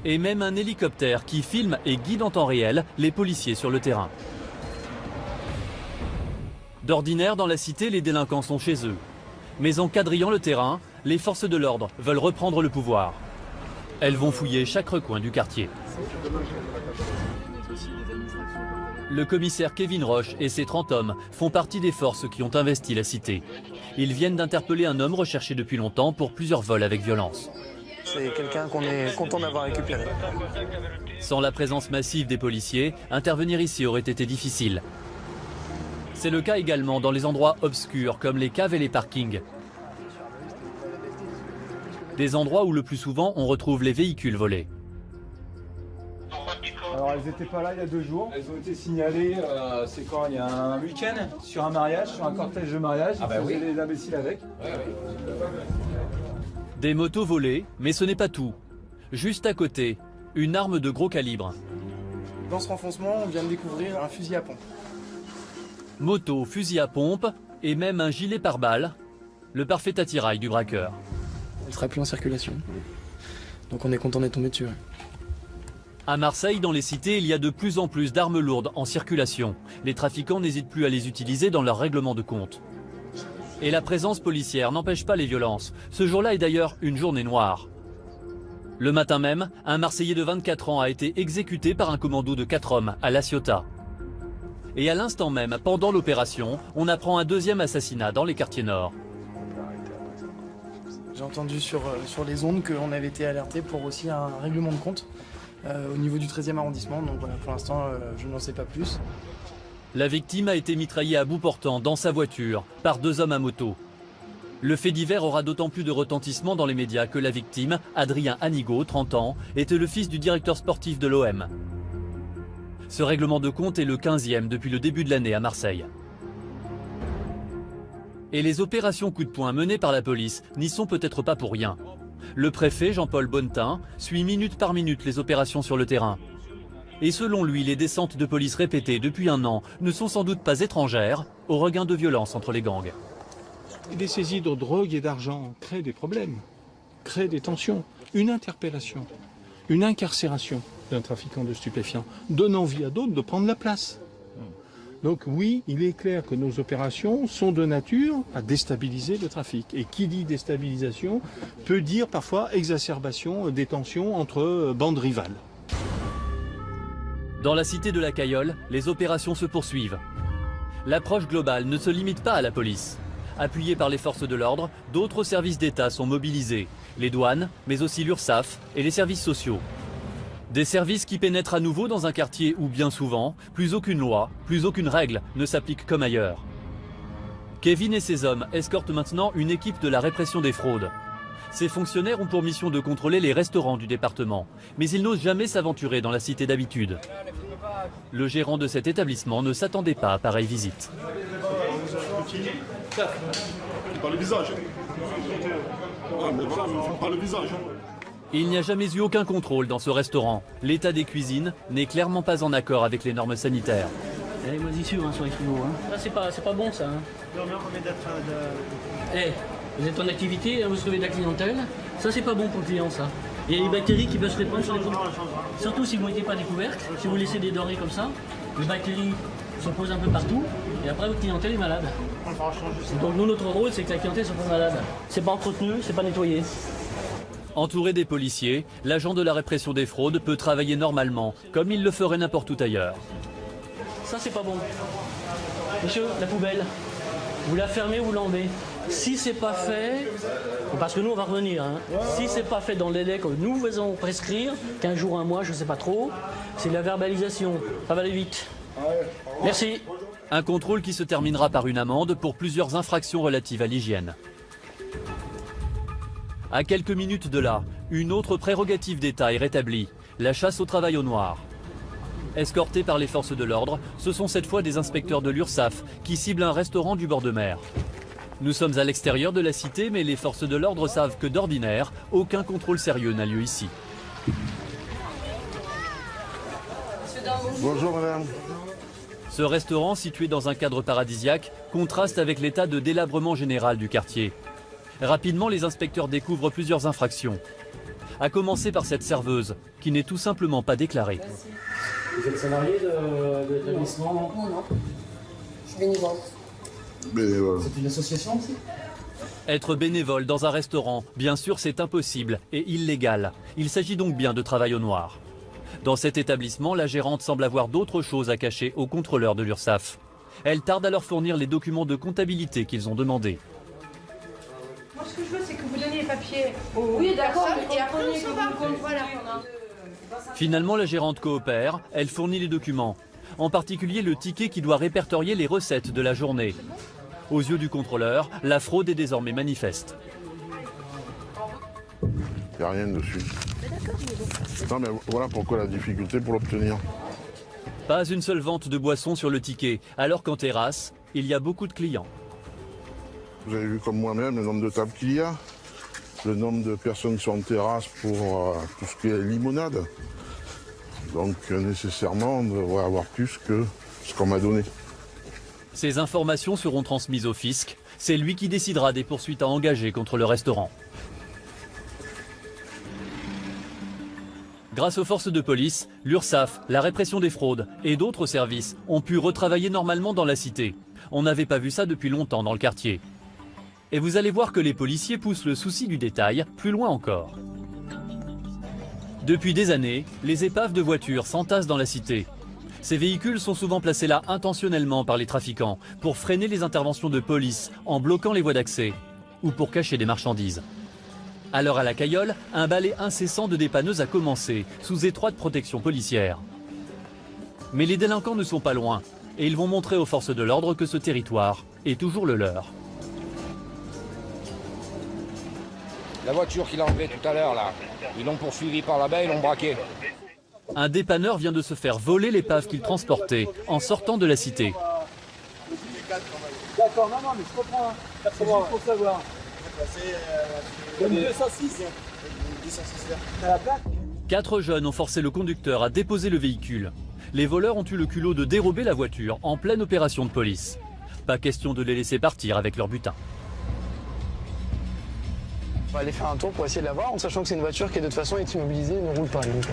Et même un hélicoptère qui filme et guide en temps réel les policiers sur le terrain. D'ordinaire, dans la cité, les délinquants sont chez eux. Mais en quadrillant le terrain, les forces de l'ordre veulent reprendre le pouvoir. Elles vont fouiller chaque recoin du quartier. Le commissaire Kevin Roche et ses 30 hommes font partie des forces qui ont investi la cité. Ils viennent d'interpeller un homme recherché depuis longtemps pour plusieurs vols avec violence. C'est quelqu'un qu'on est content d'avoir récupéré. Sans la présence massive des policiers, intervenir ici aurait été difficile. C'est le cas également dans les endroits obscurs comme les caves et les parkings. Des endroits où le plus souvent on retrouve les véhicules volés. Alors elles n'étaient pas là il y a 2 jours, elles ont été signalées, c'est quand il y a un week-end, sur un mariage, sur un cortège de mariage, ils faisaient les imbéciles avec. Des motos volées, mais ce n'est pas tout. Juste à côté, une arme de gros calibre. Dans ce renfoncement, on vient de découvrir un fusil à pompe. Moto, fusil à pompe et même un gilet pare-balles, le parfait attirail du braqueur. Elle ne sera plus en circulation. Donc on est content d'être tombé dessus. À Marseille, dans les cités, il y a de plus en plus d'armes lourdes en circulation. Les trafiquants n'hésitent plus à les utiliser dans leur règlement de compte. Et la présence policière n'empêche pas les violences. Ce jour-là est d'ailleurs une journée noire. Le matin même, un Marseillais de 24 ans a été exécuté par un commando de 4 hommes à La Ciotat. Et à l'instant même, pendant l'opération, on apprend un 2e assassinat dans les quartiers nord. J'ai entendu sur les ondes qu'on avait été alerté pour aussi un règlement de compte au niveau du 13e arrondissement. Donc voilà, pour l'instant, je n'en sais pas plus. La victime a été mitraillée à bout portant dans sa voiture par 2 hommes à moto. Le fait divers aura d'autant plus de retentissement dans les médias que la victime, Adrien Anigo, 30 ans, était le fils du directeur sportif de l'OM. Ce règlement de compte est le 15e depuis le début de l'année à Marseille. Et les opérations coup de poing menées par la police n'y sont peut-être pas pour rien. Le préfet, Jean-Paul Bonnetin, suit minute par minute les opérations sur le terrain. Et selon lui, les descentes de police répétées depuis 1 an ne sont sans doute pas étrangères au regain de violence entre les gangs. Les saisies de drogue et d'argent créent des problèmes, créent des tensions. Une interpellation, une incarcération d'un trafiquant de stupéfiants donne envie à d'autres de prendre la place. Donc oui, il est clair que nos opérations sont de nature à déstabiliser le trafic. Et qui dit déstabilisation peut dire parfois exacerbation des tensions entre bandes rivales. Dans la cité de la Cayolle, les opérations se poursuivent. L'approche globale ne se limite pas à la police. Appuyés par les forces de l'ordre, d'autres services d'État sont mobilisés. Les douanes, mais aussi l'URSSAF et les services sociaux. Des services qui pénètrent à nouveau dans un quartier où, bien souvent, plus aucune loi, plus aucune règle ne s'applique comme ailleurs. Kevin et ses hommes escortent maintenant une équipe de la répression des fraudes. Ces fonctionnaires ont pour mission de contrôler les restaurants du département, mais ils n'osent jamais s'aventurer dans la cité d'habitude. Le gérant de cet établissement ne s'attendait pas à pareille visite. Pas le visage. Pas le visage. Il n'y a jamais eu aucun contrôle dans ce restaurant. L'état des cuisines n'est clairement pas en accord avec les normes sanitaires. Il y a des moisissures sur les frigos. Ça, c'est pas bon, ça. Vous êtes en activité, vous recevez de la clientèle. Ça, c'est pas bon pour le client, ça. Il y a des bactéries qui peuvent se répandre sur les frigos. Surtout si vous ne mettez pas des couvercles, si vous laissez des denrées comme ça, les bactéries se posent un peu partout et après votre clientèle est malade. Donc nous, notre rôle, c'est que la clientèle soit pas malade. C'est pas entretenu, c'est pas nettoyé. Entouré des policiers, l'agent de la répression des fraudes peut travailler normalement, comme il le ferait n'importe où ailleurs. Ça, c'est pas bon. Monsieur, la poubelle, vous la fermez, vous l'enlevez. Si c'est pas fait, parce que nous on va revenir, si c'est pas fait dans le délai que nous faisons prescrire, 15 jours, un mois, je sais pas trop, c'est la verbalisation. Ça va aller vite. Merci. Un contrôle qui se terminera par une amende pour plusieurs infractions relatives à l'hygiène. À quelques minutes de là, une autre prérogative d'État est rétablie, la chasse au travail au noir. Escortés par les forces de l'ordre, ce sont cette fois des inspecteurs de l'URSSAF qui ciblent un restaurant du bord de mer. Nous sommes à l'extérieur de la cité, mais les forces de l'ordre savent que d'ordinaire, aucun contrôle sérieux n'a lieu ici. Bonjour madame. Ce restaurant, situé dans un cadre paradisiaque, contraste avec l'état de délabrement général du quartier. Rapidement, les inspecteurs découvrent plusieurs infractions. À commencer par cette serveuse, qui n'est tout simplement pas déclarée. Vous êtes salarié de l'établissement? Non. Je suis bénévole. C'est une association aussi? Être bénévole dans un restaurant, bien sûr, c'est impossible et illégal. Il s'agit donc bien de travail au noir. Dans cet établissement, la gérante semble avoir d'autres choses à cacher aux contrôleurs de l'URSSAF. Elle tarde à leur fournir les documents de comptabilité qu'ils ont demandés. Moi, ce que je veux, c'est que vous donniez les papiers aux Oui, d'accord, personnes, et après, on s'en va. Voilà. Finalement, la gérante coopère, elle fournit les documents. En particulier le ticket qui doit répertorier les recettes de la journée. Aux yeux du contrôleur, la fraude est désormais manifeste. Il n'y a rien dessus. Non mais voilà pourquoi la difficulté pour l'obtenir. Pas une seule vente de boissons sur le ticket, alors qu'en terrasse, il y a beaucoup de clients. Vous avez vu comme moi-même le nombre de tables qu'il y a, le nombre de personnes qui sont en terrasse pour tout ce qui est limonade. Donc nécessairement, on devrait avoir plus que ce qu'on m'a donné. Ces informations seront transmises au fisc. C'est lui qui décidera des poursuites à engager contre le restaurant. Grâce aux forces de police, l'URSSAF, la répression des fraudes et d'autres services ont pu retravailler normalement dans la cité. On n'avait pas vu ça depuis longtemps dans le quartier. Et vous allez voir que les policiers poussent le souci du détail plus loin encore. Depuis des années, les épaves de voitures s'entassent dans la cité. Ces véhicules sont souvent placés là intentionnellement par les trafiquants pour freiner les interventions de police en bloquant les voies d'accès ou pour cacher des marchandises. Alors à la Cayolle, un balai incessant de dépanneuses a commencé, sous étroite protection policière. Mais les délinquants ne sont pas loin, et ils vont montrer aux forces de l'ordre que ce territoire est toujours le leur. La voiture qu'il a enlevée tout à l'heure, là, ils l'ont poursuivi par là-bas, ils l'ont braqué. Un dépanneur vient de se faire voler l'épave qu'il transportait en sortant de la cité. D'accord, non, mais je comprends. C'est juste pour savoir. Comme 206. 206 là. La plaque. 4 jeunes ont forcé le conducteur à déposer le véhicule. Les voleurs ont eu le culot de dérober la voiture en pleine opération de police. Pas question de les laisser partir avec leur butin. On va aller faire un tour pour essayer de la voir, en sachant que c'est une voiture qui de toute façon est immobilisée et ne roule pas. Donc,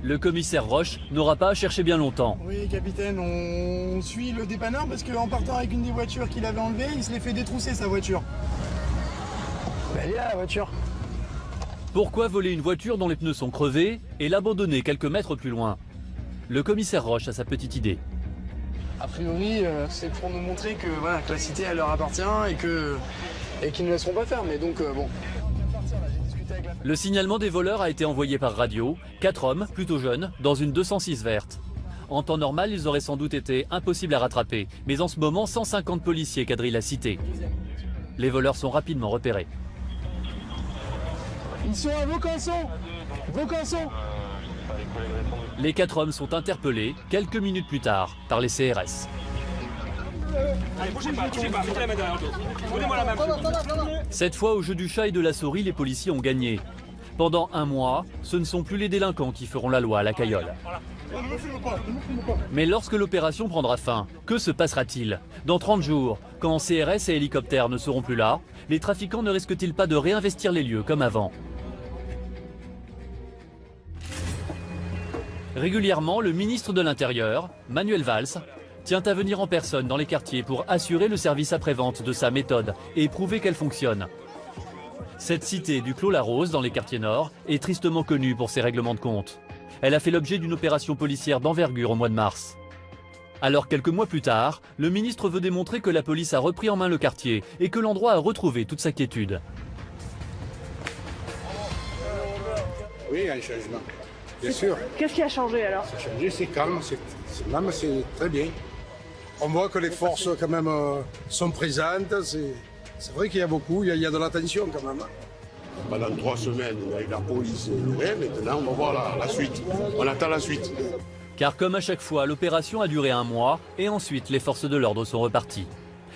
Le commissaire Roche n'aura pas à chercher bien longtemps. Oui, capitaine, on suit le dépanneur parce qu'en partant avec une des voitures qu'il avait enlevées, il se l'est fait détrousser sa voiture. Ben, elle est là, la voiture. Pourquoi voler une voiture dont les pneus sont crevés et l'abandonner quelques mètres plus loin? Le commissaire Roche a sa petite idée. A priori, c'est pour nous montrer que, voilà, que la cité elle leur appartient et qu'ils ne laisseront pas faire. Mais donc, bon. Le signalement des voleurs a été envoyé par radio. 4 hommes, plutôt jeunes, dans une 206 verte. En temps normal, ils auraient sans doute été impossibles à rattraper. Mais en ce moment, 150 policiers quadrillent la cité. Les voleurs sont rapidement repérés. Ils sont à Vaucanson. Vaucanson. Les 4 hommes sont interpellés quelques minutes plus tard par les CRS. Allez, bougez pas, mettez la main derrière le dos. Donnez-moi la main. Cette fois, au jeu du chat et de la souris, les policiers ont gagné. Pendant un mois, ce ne sont plus les délinquants qui feront la loi à la Cayolle. Mais lorsque l'opération prendra fin, que se passera-t-il? Dans 30 jours, quand CRS et hélicoptères ne seront plus là, les trafiquants ne risquent-ils pas de réinvestir les lieux comme avant? Régulièrement, le ministre de l'Intérieur, Manuel Valls, tient à venir en personne dans les quartiers pour assurer le service après-vente de sa méthode et prouver qu'elle fonctionne. Cette cité du Clos-la-Rose, dans les quartiers nord, est tristement connue pour ses règlements de compte. Elle a fait l'objet d'une opération policière d'envergure au mois de mars. Alors quelques mois plus tard, le ministre veut démontrer que la police a repris en main le quartier et que l'endroit a retrouvé toute sa quiétude. Oui, il y a un changement. Bien sûr. Qu'est-ce qui a changé alors? Ça a changé, c'est calme, c'est très bien. On voit que les forces quand même sont présentes, c'est vrai qu'il y a beaucoup, il y a de l'attention quand même. Pendant 3 semaines, avec la police et maintenant on va voir la suite. On attend la suite. Car comme à chaque fois, l'opération a duré un mois et ensuite les forces de l'ordre sont reparties.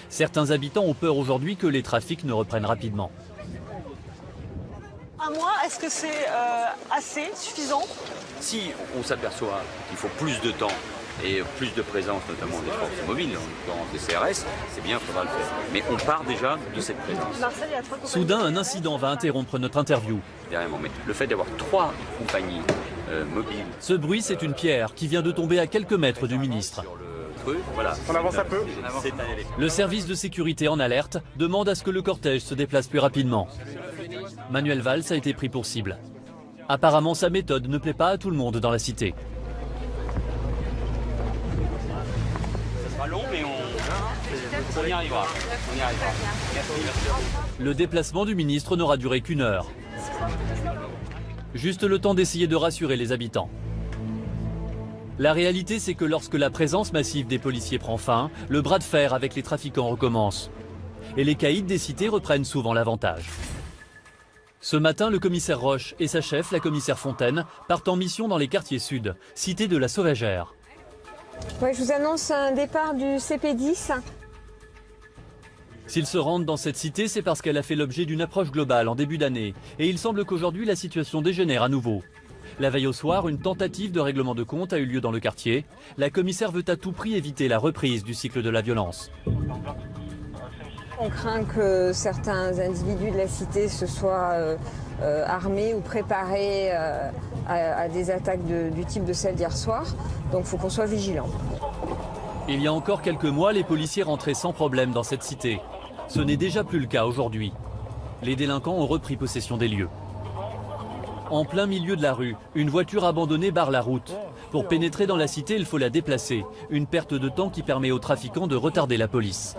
Certains habitants ont peur aujourd'hui que les trafics ne reprennent rapidement. Un mois, est-ce que c'est assez suffisant? Si on s'aperçoit qu'il faut plus de temps et plus de présence, notamment des forces mobiles, en l'occurrence des CRS, c'est bien, il faudra le faire. Mais on part déjà de cette présence. Soudain, un incident va interrompre notre interview. Derrière, mais le fait d'avoir 3 compagnies mobiles... Ce bruit, c'est une pierre qui vient de tomber à quelques mètres du ministre. Voilà. On avance un peu. Le service de sécurité en alerte demande à ce que le cortège se déplace plus rapidement. Manuel Valls a été pris pour cible. Apparemment, sa méthode ne plaît pas à tout le monde dans la cité. Ça sera long, mais on y arrivera. On y arrivera. Le déplacement du ministre n'aura duré qu'1 heure. Juste le temps d'essayer de rassurer les habitants. La réalité, c'est que lorsque la présence massive des policiers prend fin, le bras de fer avec les trafiquants recommence. Et les caïds des cités reprennent souvent l'avantage. Ce matin, le commissaire Roche et sa chef, la commissaire Fontaine, partent en mission dans les quartiers sud, cité de la Sauvagère. Ouais, je vous annonce un départ du CP10. S'ils se rendent dans cette cité, c'est parce qu'elle a fait l'objet d'une approche globale en début d'année. Et il semble qu'aujourd'hui, la situation dégénère à nouveau. La veille au soir, une tentative de règlement de compte a eu lieu dans le quartier. La commissaire veut à tout prix éviter la reprise du cycle de la violence. On craint que certains individus de la cité se soient armés ou préparés à des attaques du type de celle d'hier soir. Donc il faut qu'on soit vigilant. Il y a encore quelques mois, les policiers rentraient sans problème dans cette cité. Ce n'est déjà plus le cas aujourd'hui. Les délinquants ont repris possession des lieux. En plein milieu de la rue, une voiture abandonnée barre la route. Pour pénétrer dans la cité, il faut la déplacer. Une perte de temps qui permet aux trafiquants de retarder la police.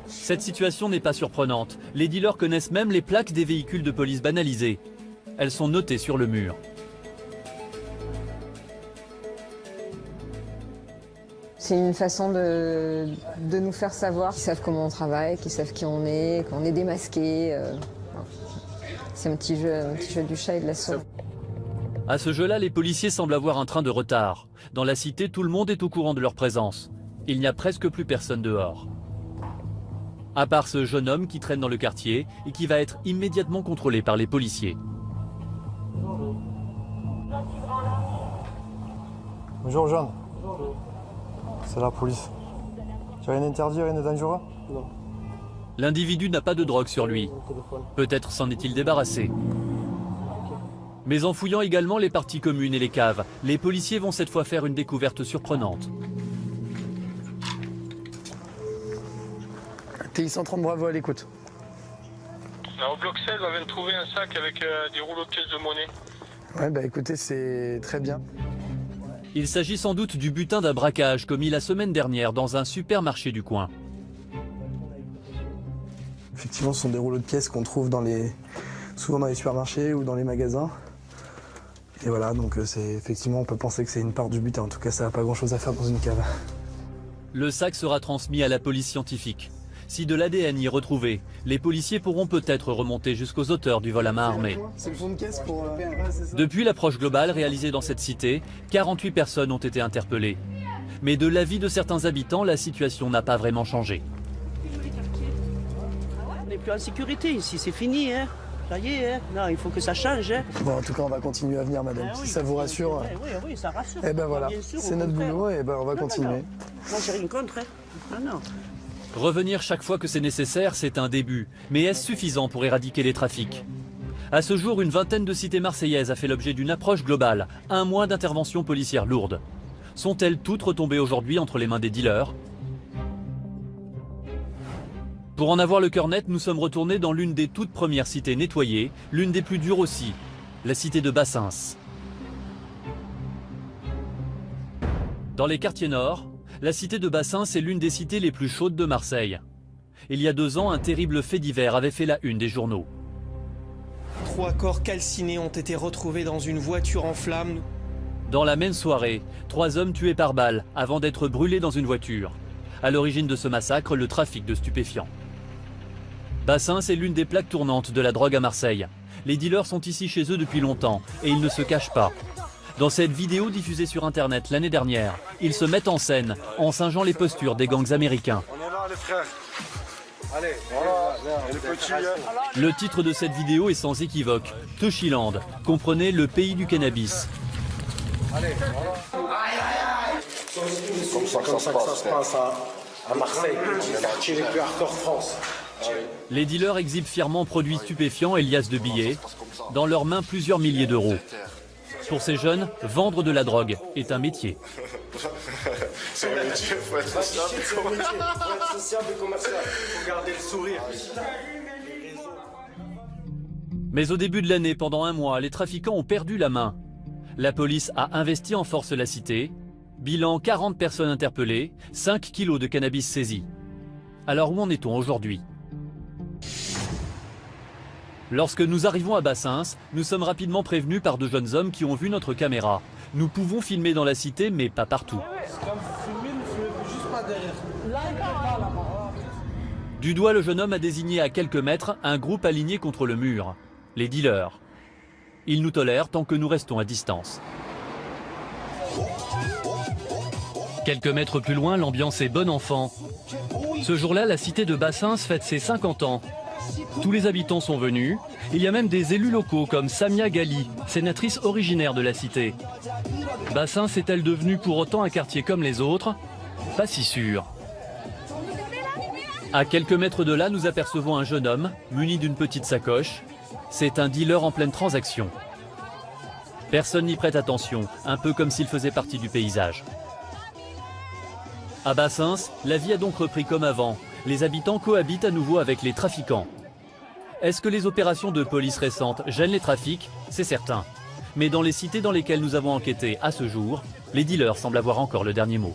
Cette situation n'est pas surprenante. Les dealers connaissent même les plaques des véhicules de police banalisés. Elles sont notées sur le mur. C'est une façon de nous faire savoir qu'ils savent comment on travaille, qu'ils savent qui on est, qu'on est démasqué. C'est un petit jeu du chat et de la souris. À ce jeu-là, les policiers semblent avoir un train de retard. Dans la cité, tout le monde est au courant de leur présence. Il n'y a presque plus personne dehors. À part ce jeune homme qui traîne dans le quartier et qui va être immédiatement contrôlé par les policiers. Bonjour Jean. C'est la police. Tu as rien interdit, rien de dangereux? Non. L'individu n'a pas de drogue sur lui. Peut-être s'en est-il débarrassé. Mais en fouillant également les parties communes et les caves, les policiers vont cette fois faire une découverte surprenante. TI 130, bravo, à l'écoute. Au bloc 16, on vient de trouver un sac avec des rouleaux de pièces de monnaie. Ouais, bah écoutez, c'est très bien. Il s'agit sans doute du butin d'un braquage commis la semaine dernière dans un supermarché du coin. Effectivement, ce sont des rouleaux de pièces qu'on trouve souvent dans les supermarchés ou dans les magasins. Et voilà, donc effectivement, on peut penser que c'est une part du butin. En tout cas, ça n'a pas grand-chose à faire dans une cave. Le sac sera transmis à la police scientifique. Si de l'ADN y est retrouvé, les policiers pourront peut-être remonter jusqu'aux auteurs du vol à main armée. C'est le fond de caisse pour... Depuis l'approche globale réalisée dans cette cité, 48 personnes ont été interpellées. Mais de l'avis de certains habitants, la situation n'a pas vraiment changé. On n'est plus en sécurité ici, c'est fini, hein. Ça y est, hein. Non, il faut que ça change, hein. Bon, en tout cas, on va continuer à venir, madame. Si ça vous rassure. Oui, ça rassure. Eh ben voilà, c'est notre boulot et ben on va continuer. Moi, j'ai rien contre, hein. Non, non. Revenir chaque fois que c'est nécessaire, c'est un début. Mais est-ce suffisant pour éradiquer les trafics? À ce jour, une vingtaine de cités marseillaises a fait l'objet d'une approche globale. Un mois d'intervention policière lourde. Sont-elles toutes retombées aujourd'hui entre les mains des dealers? Pour en avoir le cœur net, nous sommes retournés dans l'une des toutes premières cités nettoyées, l'une des plus dures aussi, la cité de Bassins. Dans les quartiers nord, la cité de Bassins est l'une des cités les plus chaudes de Marseille. Il y a 2 ans, un terrible fait divers avait fait la une des journaux. 3 corps calcinés ont été retrouvés dans une voiture en flammes. Dans la même soirée, 3 hommes tués par balle avant d'être brûlés dans une voiture. À l'origine de ce massacre, le trafic de stupéfiants. Bassins est l'une des plaques tournantes de la drogue à Marseille. Les dealers sont ici chez eux depuis longtemps et ils ne se cachent pas. Dans cette vidéo diffusée sur internet l'année dernière, ils se mettent en scène en singeant les postures des gangs américains. On est là les frères. Allez, voilà, le petit. Le titre de cette vidéo est sans équivoque, Touchyland, comprenez le pays du cannabis. Allez, C'est comme ça que ça se passe à Marseille, le quartier les plus hardcore France. Les dealers exhibent fièrement produits stupéfiants et liasses de billets. Dans leurs mains, plusieurs milliers d'euros. Pour ces jeunes, vendre de la drogue est un métier. C'est un métier, il faut être sociable. C'est un métier, il faut être sociable et commercial. Il faut garder le sourire. Mais au début de l'année, pendant un mois, les trafiquants ont perdu la main. La police a investi en force la cité. Bilan 40 personnes interpellées, 5 kilos de cannabis saisis. Alors où en est-on aujourd'hui? Lorsque nous arrivons à Bassins, nous sommes rapidement prévenus par 2 jeunes hommes qui ont vu notre caméra. Nous pouvons filmer dans la cité, mais pas partout. Du doigt, le jeune homme a désigné à quelques mètres un groupe aligné contre le mur. Les dealers. Ils nous tolèrent tant que nous restons à distance. Quelques mètres plus loin, l'ambiance est bon enfant. Ce jour-là, la cité de Bassins fête ses 50 ans. Tous les habitants sont venus. Il y a même des élus locaux comme Samia Gali, sénatrice originaire de la cité. Bassins est-elle devenue pour autant un quartier comme les autres? Pas si sûr. À quelques mètres de là, nous apercevons un jeune homme, muni d'une petite sacoche. C'est un dealer en pleine transaction. Personne n'y prête attention, un peu comme s'il faisait partie du paysage. À Bassins, la vie a donc repris comme avant. Les habitants cohabitent à nouveau avec les trafiquants. Est-ce que les opérations de police récentes gênent les trafics? C'est certain. Mais dans les cités dans lesquelles nous avons enquêté à ce jour, les dealers semblent avoir encore le dernier mot.